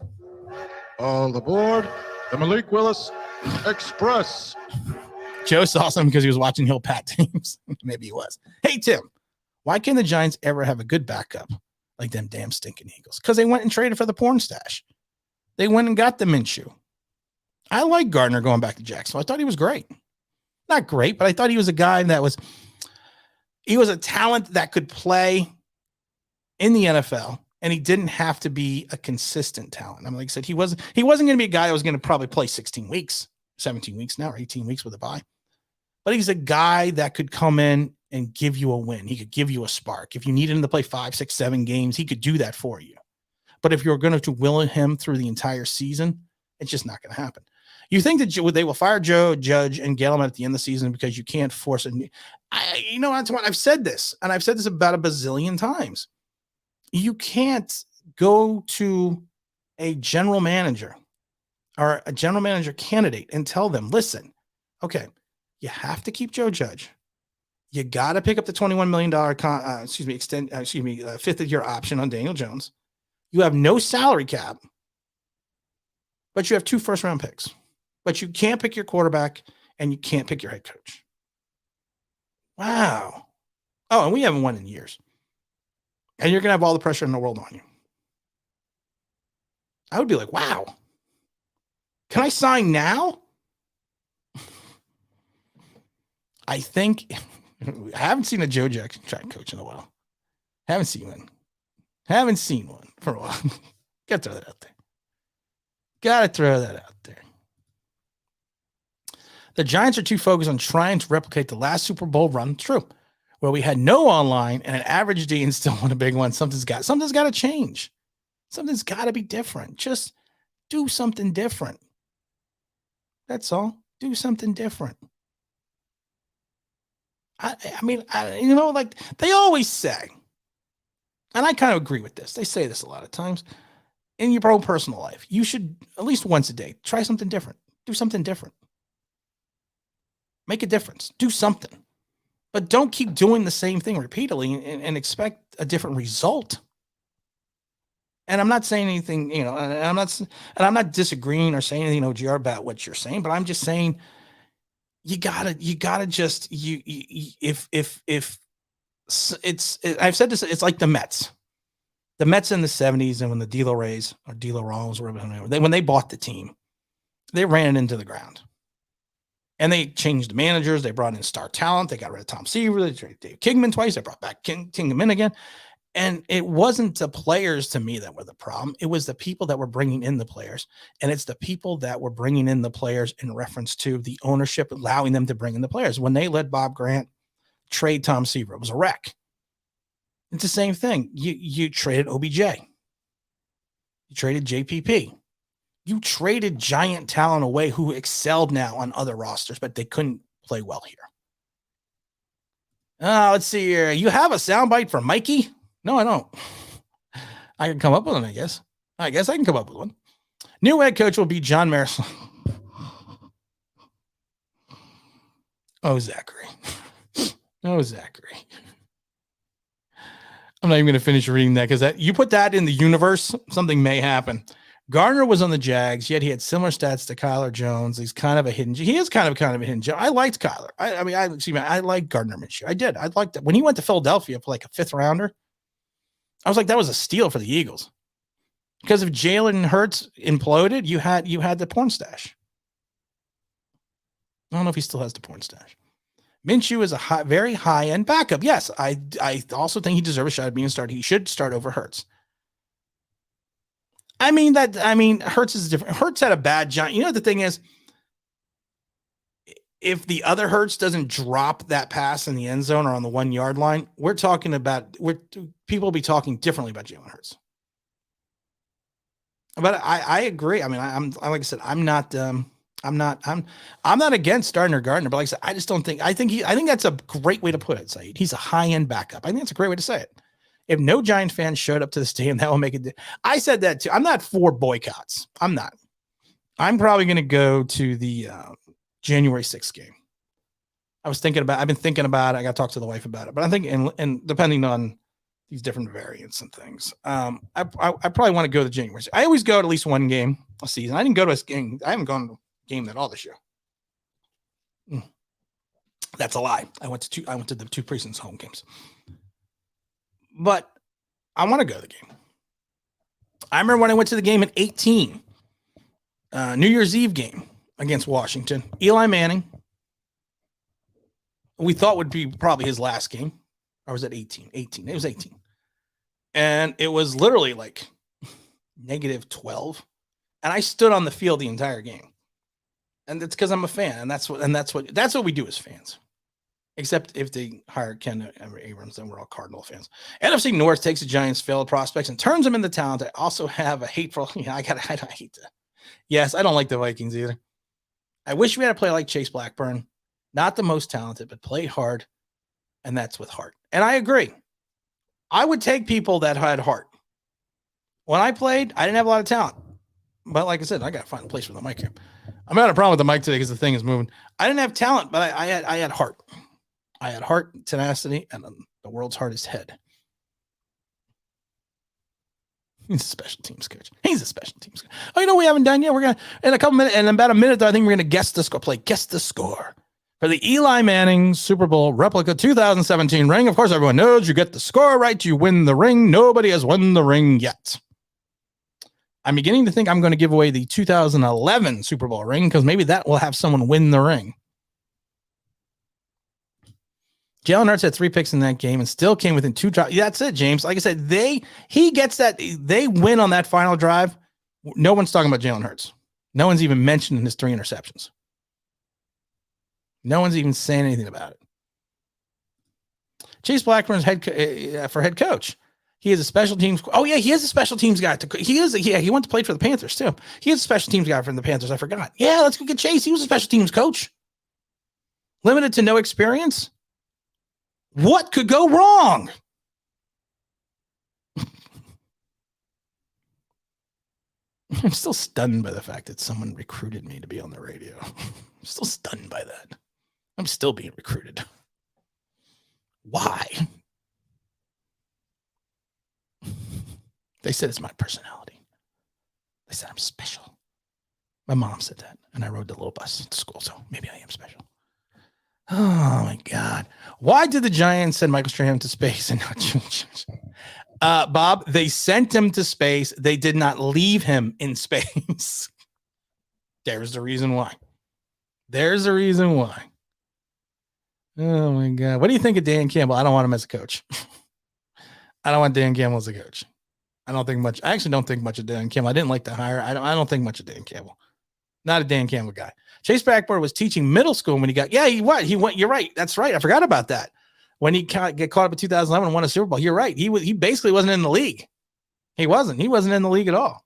All aboard the Malik Willis Express. Joe saw something because he was watching Hill Pat teams. Maybe he was. Hey, Tim, why can't the Giants ever have a good backup like them damn stinking Eagles? Because they went and traded for the porn stash. They went and got the Minshew. I like Gardner going back to Jacksonville. I thought he was great. Not great, but I thought he was a guy that was a talent that could play in the NFL, and he didn't have to be a consistent talent. I mean, like I said, he wasn't going to be a guy that was going to probably play 16 weeks, 17 weeks now, or 18 weeks with a bye. But he's a guy that could come in and give you a win. He could give you a spark. If you needed him to play 5, 6, 7 games, he could do that for you. But if you're going to will him through the entire season, it's just not going to happen. You think that they will fire Joe Judge and get him at the end of the season because you can't force it. That's what I've said this, and I've said this about a bazillion times. You can't go to a general manager or a general manager candidate and tell them, listen, okay, you have to keep Joe Judge. You got to pick up the $21 million fifth-year option on Daniel Jones. You have no salary cap. but you have 2 first-round picks. But you can't pick your quarterback and you can't pick your head coach. Wow. Oh, and we haven't won in years. And you're going to have all the pressure in the world on you. I would be like, wow. Can I sign now? I think I haven't seen a Joe Jackson track coach in a while. Haven't seen one for a while. Gotta throw that out there. The Giants are too focused on trying to replicate the last Super Bowl run. True. Where we had no online and an average D and still won a big one. Something's got to change. Something's got to be different. Just do something different. That's all. Do something different. I mean, like they always say, and I kind of agree with this. They say this a lot of times in your own personal life. You should at least once a day try something different. Do something different. Make a difference. Do something. But don't keep doing the same thing repeatedly and expect a different result. And I'm not saying anything, and I'm not disagreeing or saying anything, GR, about what you're saying, but I'm just saying you gotta just if I've said this, it's like the Mets in the 70s, and when the D'Lo Rays or D'Lo Rolls, whatever, when they bought the team, they ran it into the ground. And they changed the managers. They brought in star talent. They got rid of Tom Seaver. They traded Dave Kingman twice. They brought back Kingman again. And it wasn't the players, to me, that were the problem. It was the people that were bringing in the players. And it's the people that were bringing in the players in reference to the ownership, allowing them to bring in the players. When they let Bob Grant trade Tom Seaver, it was a wreck. It's the same thing. You traded OBJ. You traded JPP. You traded giant talent away who excelled now on other rosters, but they couldn't play well here. Let's see here. You have a soundbite for Mikey? No, I don't. I can come up with one, I guess. I can come up with one. New head coach will be John Maris. Oh, Zachary. I'm not even going to finish reading that because you put that in the universe, something may happen. Gardner was on the Jags, yet he had similar stats to Kyler Jones. He's kind of a hidden. He is kind of a hidden gem. I liked Kyler. I like Gardner Minshew. I did. I liked it when he went to Philadelphia for like a 5th rounder. I was like, that was a steal for the Eagles, because if Jalen Hurts imploded, you had the porn stash. I don't know if he still has the porn stash. Minshew is a very high end backup. Yes, I also think he deserves a shot at being a starter. He should start over Hurts. Hurts is different. Hurts had a bad giant. The thing is, if the other Hurts doesn't drop that pass in the end zone or on the 1 yard line, people will be talking differently about Jalen Hurts. But I agree. I'm like I said, I'm not against starting Gardner, but like I said, I just don't think. I think that's a great way to put it, Saeed. He's a high end backup. I think that's a great way to say it. If no Giant fans showed up to the stadium, that will make it. I said that too. I'm not for boycotts. I'm not. I'm probably going to go to the January 6th game. I've been thinking about it. I got to talk to the wife about it, but I think, and depending on these different variants and things, I probably want to go to January 6th. I always go to at least one game a season. I didn't go to a game. I haven't gone to a game at all this year. That's a lie. I went to the 2 precincts home games. But I want to go to the game. I remember when I went to the game in 2018, New Year's Eve game against Washington. Eli Manning, we thought would be probably his last game. Or was it 18? 18. It was 18. And it was literally like -12. And I stood on the field the entire game. And it's because I'm a fan. And that's what we do as fans. Except if they hire Ken Abrams, then we're all Cardinal fans. NFC North takes the Giants' failed prospects and turns them into talent. I also have a hateful. I hate that. Yes, I don't like the Vikings either. I wish we had a player like Chase Blackburn, not the most talented, but played hard, and that's with heart. And I agree. I would take people that had heart. When I played, I didn't have a lot of talent, but like I said, I got to find a place for the mic here. I'm having a problem with the mic today because the thing is moving. I didn't have talent, but I had heart. I had heart, tenacity, and the world's hardest head. He's a special teams coach. He's a special teams coach. Oh, you know, we haven't done yet. We're going to, in a couple minutes, in about a minute, I think we're going to guess the score, guess the score for the Eli Manning Super Bowl replica 2017 ring. Of course, everyone knows you get the score right, you win the ring. Nobody has won the ring yet. I'm beginning to think I'm going to give away the 2011 Super Bowl ring because maybe that will have someone win the ring. Jalen Hurts had 3 picks in that game and still came within 2 drives. Yeah, that's it, James. Like I said, he gets that. They win on that final drive. No one's talking about Jalen Hurts. No one's even mentioning his 3 interceptions. No one's even saying anything about it. Chase Blackburn's head coach. He is a special teams. Oh yeah, he is a special teams guy. He went to play for the Panthers too. He is a special teams guy from the Panthers. I forgot. Yeah, let's go get Chase. He was a special teams coach. Limited to no experience. What could go wrong? I'm still stunned by the fact that someone recruited me to be on the radio. I'm still stunned by that. I'm still being recruited. Why? They said it's my personality. They said I'm special. My mom said that, and I rode the little bus to school, so maybe I am special. Oh my God. Why did the Giants send Michael Strahan to space and not Bob? They sent him to space. They did not leave him in space. There's the reason why. There's the reason why. Oh my God. What do you think of Dan Campbell? I don't want him as a coach. I don't want Dan Campbell as a coach. I actually don't think much of Dan Campbell. I didn't like the hire. I don't think much of Dan Campbell. Not a Dan Campbell guy. Chase Blackburn was teaching middle school when he got, he went, you're right. That's right. I forgot about that. When he get caught up in 2011 and won a Super Bowl, you're right. He basically wasn't in the league. He wasn't in the league at all.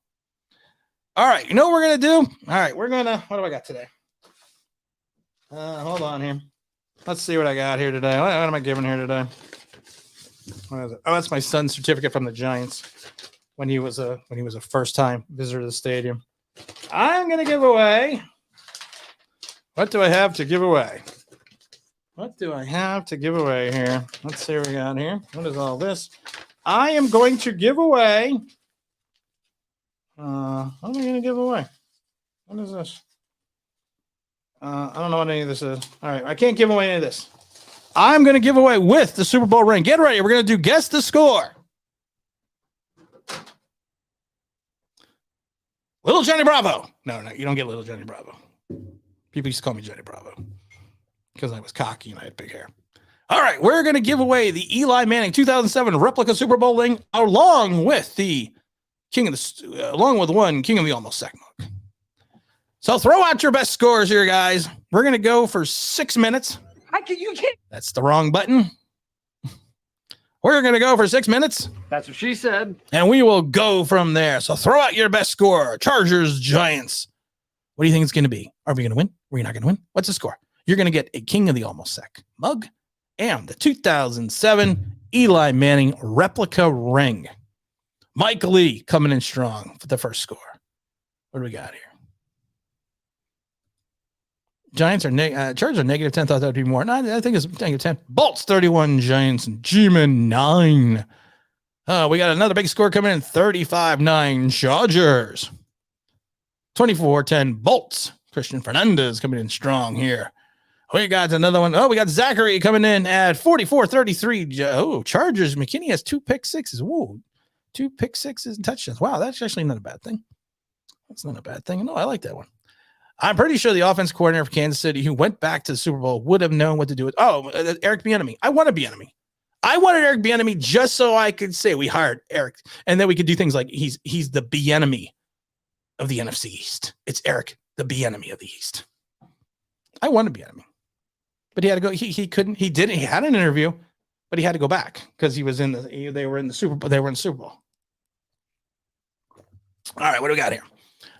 All right. You know what we're going to do? All right. What do I got today? Hold on here. Let's see what I got here today. What am I giving here today? What is it? Oh, that's my son's certificate from the Giants when he was a first time visitor to the stadium. I'm going to give away. What do I have to give away? What do I have to give away here? Let's see what we got here. What is all this? I am going to give away. What am I going to give away? What is this? I don't know what any of this is. All right. I can't give away any of this. I'm going to give away with the Super Bowl ring. Get ready. We're going to do guess the score. Little Johnny Bravo. No, you don't get Little Johnny Bravo. People used to call me Johnny Bravo because I was cocky and I had big hair. All right, we're going to give away the Eli Manning 2007 replica Super Bowl ring along with the King of the Almost Sack mug. So throw out your best scores here, guys. We're going to go for 6 minutes. You can't. That's the wrong button. We're going to go for 6 minutes. That's what she said. And we will go from there. So throw out your best score. Chargers, Giants. What do you think it's going to be? Are we going to win? Are we not going to win? What's the score? You're going to get a King of the Almost Sack mug and the 2007 Eli Manning replica ring. Mike Lee coming in strong for the first score. What do we got here? Giants are Chargers are negative 10. Thought that would be more. No, I think it's negative 10. Bolts 31, Giants, and G-Man 9. We got another big score coming in 35-9 Chargers. 24-10 Bolts. Christian Fernandez coming in strong here. We got another one. Oh, we got Zachary coming in at 44-33. Oh, Chargers. McKinney has 2 pick sixes. Whoa. 2 pick sixes and touchdowns. Wow, that's actually not a bad thing. That's not a bad thing. No, I like that one. I'm pretty sure the offense coordinator for Kansas City who went back to the Super Bowl would have known what to do with. Eric Bieniemy. I wanted Bieniemy. I wanted Eric Bieniemy just so I could say we hired Eric, and then we could do things like he's the Bieniemy of the NFC East. It's Eric, the Bieniemy of the East. I wanted Bieniemy, but he had to go. He couldn't. He didn't. He had an interview, but he had to go back because he was they were in the Super Bowl. They were in the Super Bowl. All right, what do we got here?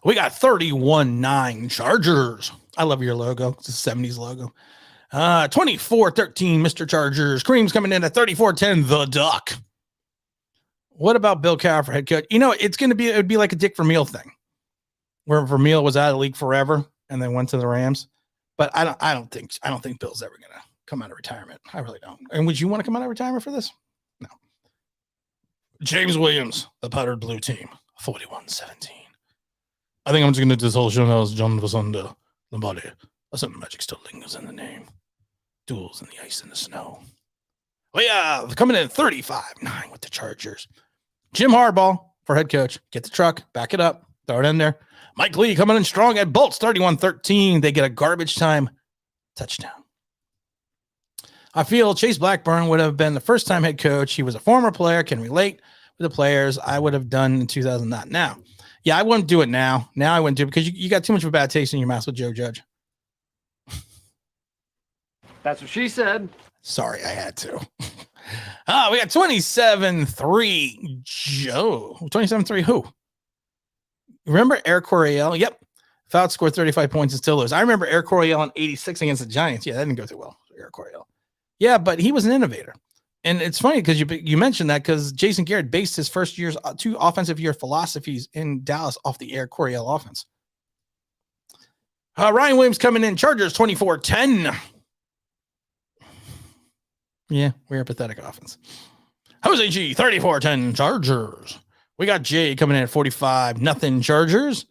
We got 31-9 Chargers. I love your logo. It's a 70s logo. 24-13 Mr. Chargers. Cream's coming in at 34-10 The Duck. What about Bill Cowher for head coach? You know, it would be like a Dick Vermeil thing, where Vermeil was out of the league forever and then went to the Rams. But I don't think Bill's ever gonna come out of retirement. I really don't. And would you want to come out of retirement for this? No. James Williams, the powdered blue team, 41-17. I think I'm just going to do this whole show now as John was on the body. Some magic still lingers in the name. Duels in the ice and the snow. Oh, yeah, coming in at 35-9 with the Chargers. Jim Harbaugh for head coach. Get the truck, back it up, throw it in there. Mike Lee coming in strong at Bolts, 31-13. They get a garbage time touchdown. I feel Chase Blackburn would have been the first-time head coach. He was a former player, can relate with the players I would have done in 2000. Not now. Yeah, I wouldn't do it now. Now I wouldn't do it because you got too much of a bad taste in your mouth with Joe Judge. That's what she said. Sorry, I had to. We got 27-3 Joe. 27-3 who? Remember Eric Coryell? Yep. Fouts scored 35 points and still lose. I remember Eric Coryell in 86 against the Giants. Yeah, that didn't go too well for Eric Coryell. Yeah, but he was an innovator. And it's funny because you mentioned that because Jason Garrett based his first year's 2 offensive year philosophies in Dallas off the Eric Coryell offense. Ryan Williams coming in. Chargers 24-10. Yeah, we're a pathetic offense. Jose G 34-10 Chargers. We got Jay coming in at 45-0 Chargers.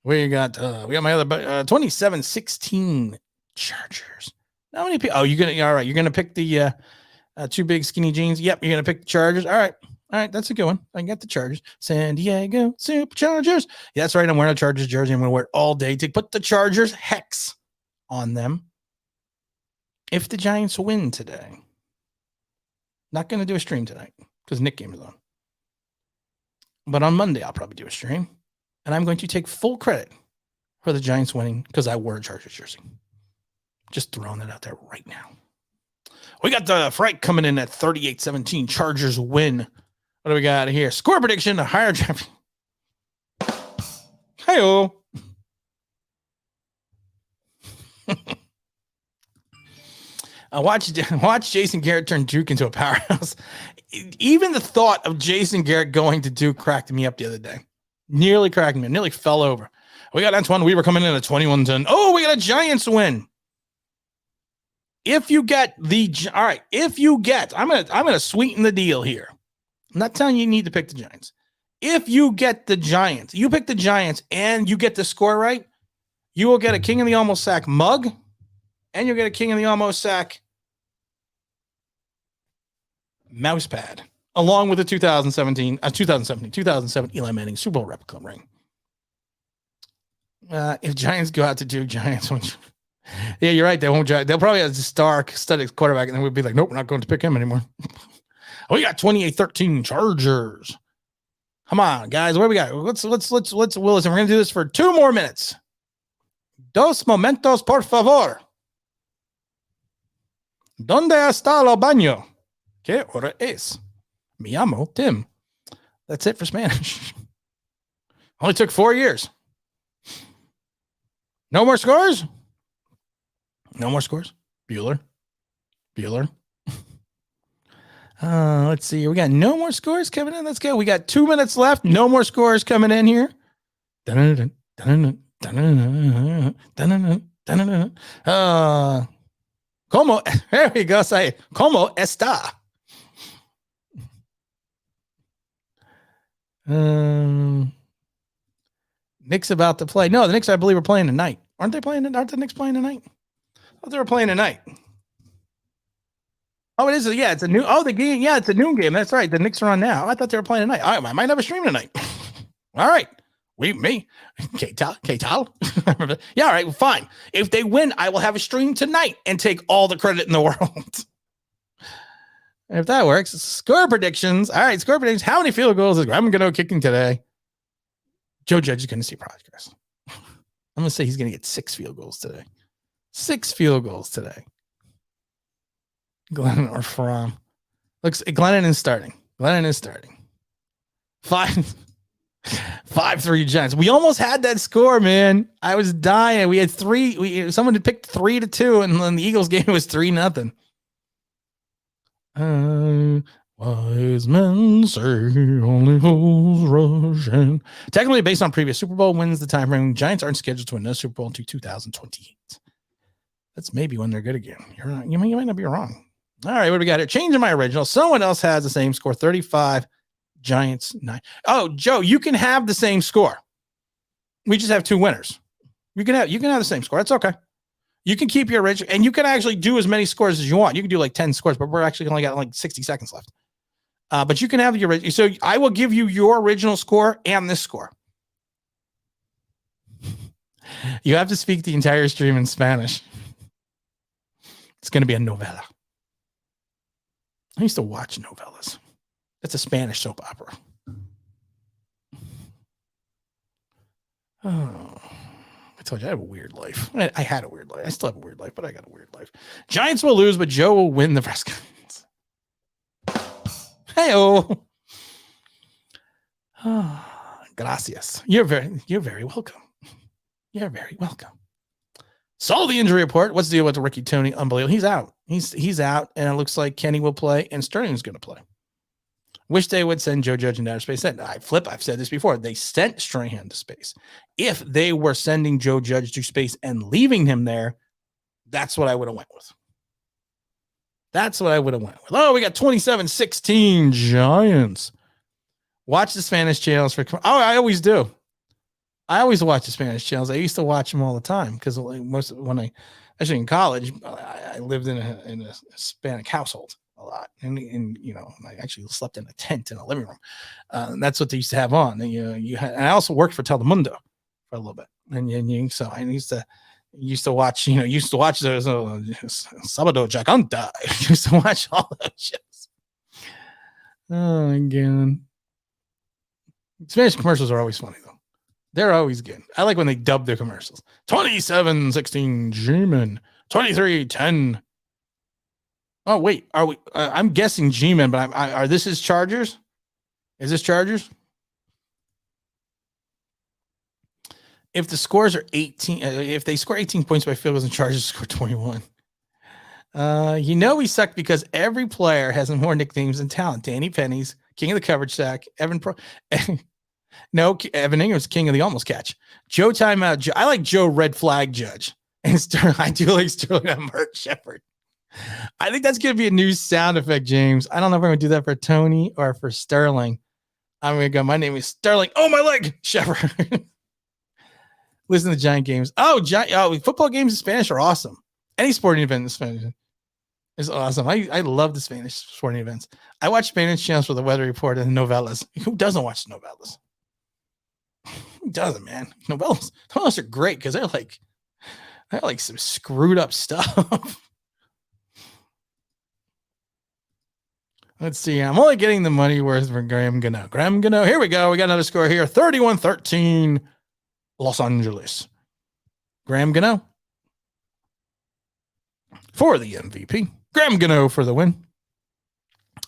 We got my other 27-16 Chargers. How many people? Oh, all right. You're gonna pick the 2 big skinny jeans. Yep, you're gonna pick the Chargers. All right, that's a good one. I got the Chargers. San Diego Superchargers. Yeah, that's right. I'm wearing a Chargers jersey. I'm gonna wear it all day to put the Chargers hex on them. If the Giants win today, not gonna do a stream tonight because Nick game is on. But on Monday, I'll probably do a stream, and I'm going to take full credit for the Giants winning because I wore a Chargers jersey. Just throwing it out there right now. We got the Frank coming in at 38-17. Chargers win. What do we got here? Score prediction, a higher draft. Hi-oh. Watch Jason Garrett turn Duke into a powerhouse. Even the thought of Jason Garrett going to Duke cracked me up the other day. Nearly cracked me. Nearly fell over. We got Antoine Weaver coming in at 21-10. Oh, we got a Giants win. I'm gonna sweeten the deal here. I'm not telling you need to pick the Giants. If you get the Giants, you pick the Giants and you get the score right, you will get a King of the Almost Sack mug, and you'll get a King of the Almost Sack mouse pad, along with the 2007 Eli Manning Super Bowl replica ring. If Giants go out to Duke, Giants won't. Yeah, you're right. They won't. They'll probably have a star studded quarterback, and then we'll be like, nope, we're not going to pick him anymore. We got 28-13 Chargers. Come on, guys. What do we got? Let's Willis, and we're gonna do this for 2 more minutes. Dos momentos, por favor. ¿Dónde está el baño? ¿Qué hora es? Me llamo Tim. That's it for Spanish. Only took 4 years. No more scores? No more scores? Bueller. Let's see. We got no more scores coming in. Let's go. We got 2 minutes left. No more scores coming in here. Como, there we go. Say, como está? Knicks about to play. No, the Knicks, I believe, are playing tonight. Aren't the Knicks playing tonight? Oh, they were playing tonight. Oh, it is. Yeah, it's a new. Oh, the game. Yeah, it's a noon game. That's right. The Knicks are on now. I thought they were playing tonight. I might have a stream tonight. All right. Me. K-Tal. Yeah, all right. Fine. If they win, I will have a stream tonight and take all the credit in the world. If that works. Score predictions. All right. Score predictions. How many field goals is Graham Gano kicking today? Joe Judge is going to see progress. I'm going to say he's going to get 6 field goals today. 6 field goals today. Glennon or Fromm. Looks, Glennon is starting. 5-3 Giants. We almost had that score, man. I was dying. We had 3. Someone had picked 3-2, and then the Eagles game was 3-0. Wise men say only fools rush in. Technically, based on previous Super Bowl wins, the time frame, Giants aren't scheduled to win no Super Bowl until 2028. That's maybe when they're good again. You're not, you might not be wrong. All right, what do we got here? Changing my original. Someone else has the same score, 35-10 Giants 9. Oh, Joe, you can have the same score. We just have 2 winners. You can have the same score. That's okay. You can keep your original, and you can actually do as many scores as you want. You can do like 10 scores, but we're actually only got like 60 seconds left. But you can have your original. So I will give you your original score and this score. You have to speak the entire stream in Spanish. It's going to be a novella. I used to watch novellas. It's a Spanish soap opera. Oh, I told you I have a weird life. I had a weird life. I still have a weird life, but I got a weird life. Giants will lose, but Joe will win the press conference. Hey-oh. Oh, gracias. You're very welcome. You're very welcome. Saw the injury report. What's the deal with Ricky Tony? Unbelievable. He's out. He's out, and it looks like Kenny will play, and Sterling's going to play. Wish they would send Joe Judge into outer space. I've said this before. They sent Strahan to space. If they were sending Joe Judge to space and leaving him there, that's what I would have went with. That's what I would have went with. Oh, we got 27-16 Giants. Watch the Spanish channels for. Oh, I always do. I always watch the Spanish channels. I used to watch them all the time because especially in college, I lived in a Hispanic household a lot, and I actually slept in a tent in a living room. That's what they used to have on. And, and I also worked for Telemundo for a little bit, and so I used to watch those Sábado Gigante. I used to watch all those shows. Oh my god, Spanish commercials are always funny though. They're always good. I like when they dub their commercials. 27-16 G-Men. 23-10. Oh, wait. Are we? I'm guessing G-Men, but are this his Chargers? Is this Chargers? If the scores are 18, if they score 18 points by field goals and Chargers score 21. We suck because every player has more nicknames than talent. Danny Pennies, King of the Coverage Sack, No, Evan Ingram's king of the almost catch. Joe Timeout. I like Joe Red Flag Judge. And I do like Sterling Mark Shepard. I think that's going to be a new sound effect, James. I don't know if I'm going to do that for Tony or for Sterling. I'm going to go, my name is Sterling. Oh, my leg, Shepard. Listen to Giant games. Football games in Spanish are awesome. Any sporting event in Spanish is awesome. I love the Spanish sporting events. I watch Spanish channels for the weather report and novellas. Who doesn't watch novellas? Who doesn't, man? Novellas are great because they're like some screwed up stuff. Let's see. I'm only getting the money worth for Graham Gano. Here we go. We got another score here. 31-13 Los Angeles. Graham Gano for the MVP. Graham Gano for the win.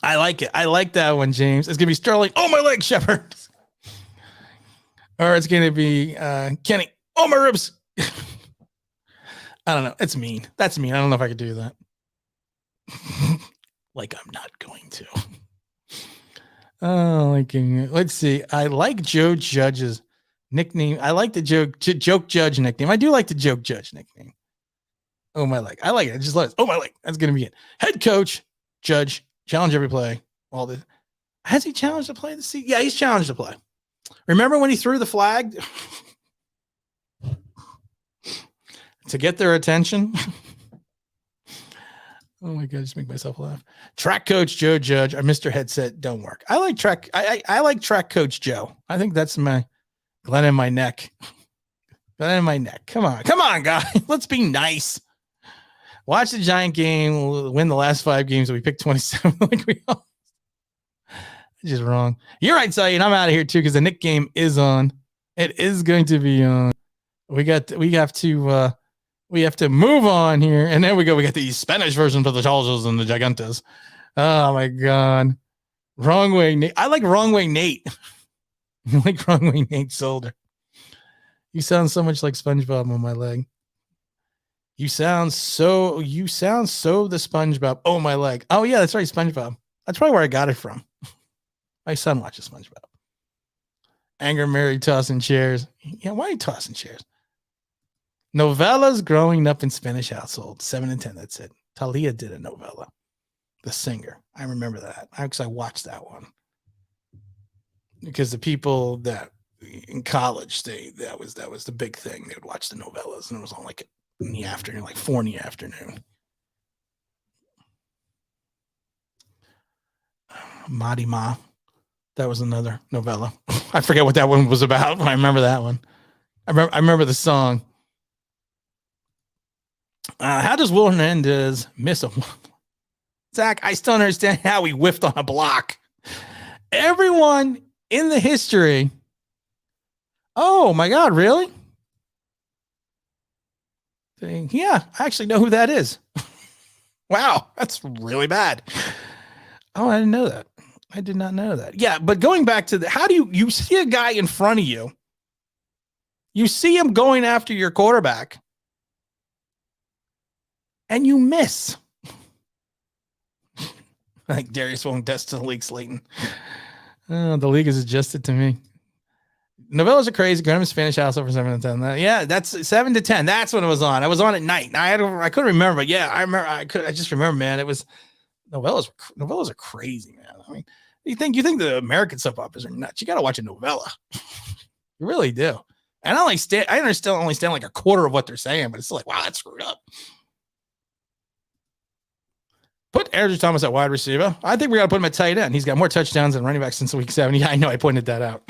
I like it. I like that one, James. It's going to be Sterling. Oh, my leg, Shepard. Or it's going to be Kenny. Oh, my ribs. I don't know. It's mean. That's mean. I don't know if I could do that. Like I'm not going to. Let's see. I like Joe Judge's nickname. I like the Joke Judge nickname. I do like the Joke Judge nickname. Oh, my leg. I like it. Just let us. Oh, my leg. That's going to be it. Head coach, Judge, challenge every play. All this. Has he challenged to play the season? Yeah, he's challenged to play. Remember when he threw the flag to get their attention? Oh my God, just make myself laugh. Track coach Joe Judge, or Mr. Headset don't work. I like track. I like track coach Joe. I think that's my Glenn in my neck. Glenn in my neck. Come on, guys. Let's be nice. Watch the Giant game. We'll win the last 5 games. We picked 27. Like we all. Just wrong. You're right, Saeed. I'm out of here too because the Nick game is on. It is going to be on. We have to move on here, and there we go. We got the Spanish version for the Chargers and the Gigantes. Oh my God, wrong way, Nate. I like wrong way, Nate. I like wrong way, Nate Solder. You sound so much like SpongeBob on my leg. You sound so the SpongeBob. Oh, my leg. Oh yeah, that's right, SpongeBob. That's probably where I got it from. My son watches SpongeBob. Anger Mary tossing chairs. Yeah, why are you tossing chairs? Novellas growing up in Spanish household. 7 and 10. That's it. Talia did a novella. The singer. I remember that. Because I watched that one. because the people that in college, that was the big thing. They would watch the novellas, and it was on like in the afternoon, like 4 in the afternoon. Madi Ma, that was another novella. I forget what that one was about, but I remember that one. I remember the song. How does Will Hernandez miss a Zach? I still don't understand how he whiffed on a block. Everyone in the history. Oh my God, really? Yeah, I actually know who that is. Wow, that's really bad. Oh, I didn't know that. I did not know that. Yeah, but going back to how do you see a guy in front of you? You see him going after your quarterback, and you miss. Like Darius won't test to the league, Slayton. Oh, the league has adjusted to me. Novellas are crazy. Graham Spanish house over 7 to 10. Yeah, that's 7 to 10. That's when it was on. I was on at night. I couldn't remember, but yeah, I remember. I just remember, man. It was novellas are crazy, man. I mean, you think the American soap operas are nuts? You got to watch a novella. You really do. And I understand only stand like a quarter of what they're saying, but it's like, wow, that's screwed up. Put Andrew Thomas at wide receiver. I think we got to put him at tight end. He's got more touchdowns than running back since week 7. Yeah, I know. I pointed that out.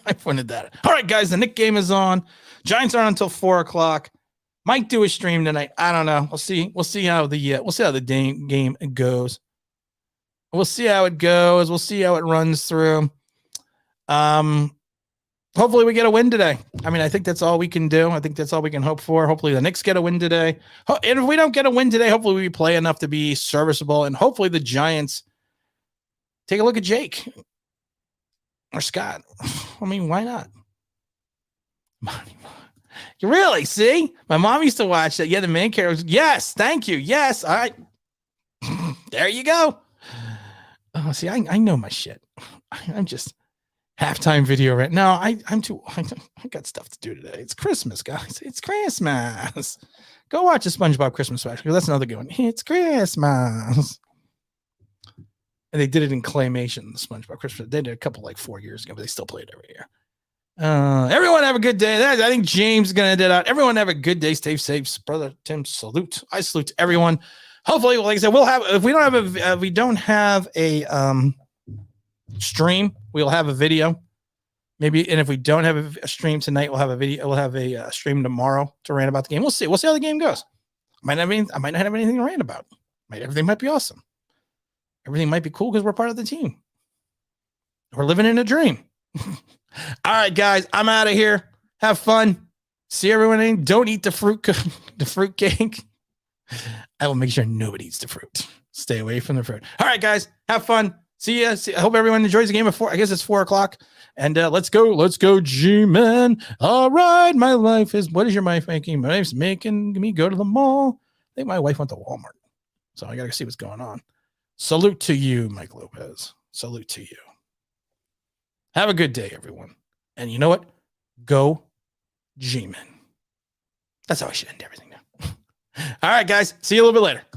I pointed that out. All right, guys, the Knick game is on. Giants aren't until 4:00. Might do a stream tonight. I don't know. We'll see. We'll see how the game goes. We'll see how it goes. We'll see how it runs through. Hopefully we get a win today. I mean, I think that's all we can do. I think that's all we can hope for. Hopefully the Knicks get a win today. And if we don't get a win today, hopefully we play enough to be serviceable. And hopefully the Giants take a look at Jake or Scott. I mean, why not? You really see? My mom used to watch that. Yeah, the main character. Yes, thank you. Yes, all right. There you go. Oh, see, I know my shit. I'm just halftime video right now. I got stuff to do today. It's Christmas, guys. It's Christmas. Go watch a SpongeBob Christmas special because that's another good one. It's Christmas. And they did it in claymation, the SpongeBob Christmas. They did it a couple like 4 years ago, but they still play it every year. Everyone have a good day. I think James is gonna do that. Everyone have a good day. Stay safe, brother Tim. Salute. I salute everyone. Hopefully, like I said, we'll have. If we don't have a stream, we'll have a video. Maybe, and if we don't have a stream tonight, we'll have a video. We'll have a stream tomorrow to rant about the game. We'll see. We'll see how the game goes. I might not have anything to rant about. Everything might be awesome. Everything might be cool because we're part of the team. We're living in a dream. All right, guys, I'm out of here. Have fun. See everyone. Don't eat the fruit cake. I will make sure nobody eats the fruit. Stay away from the fruit. All right, guys, have fun. See ya. I hope everyone enjoys the game at 4. I guess it's 4:00. And let's go, G-Man. All right, my life is. What is your wife making? My wife's making me go to the mall. I think my wife went to Walmart, so I gotta see what's going on. Salute to you, Mike Lopez. Salute to you. Have a good day, everyone. And you know what? Go G-Men. That's how I should end everything now. All right, guys. See you a little bit later.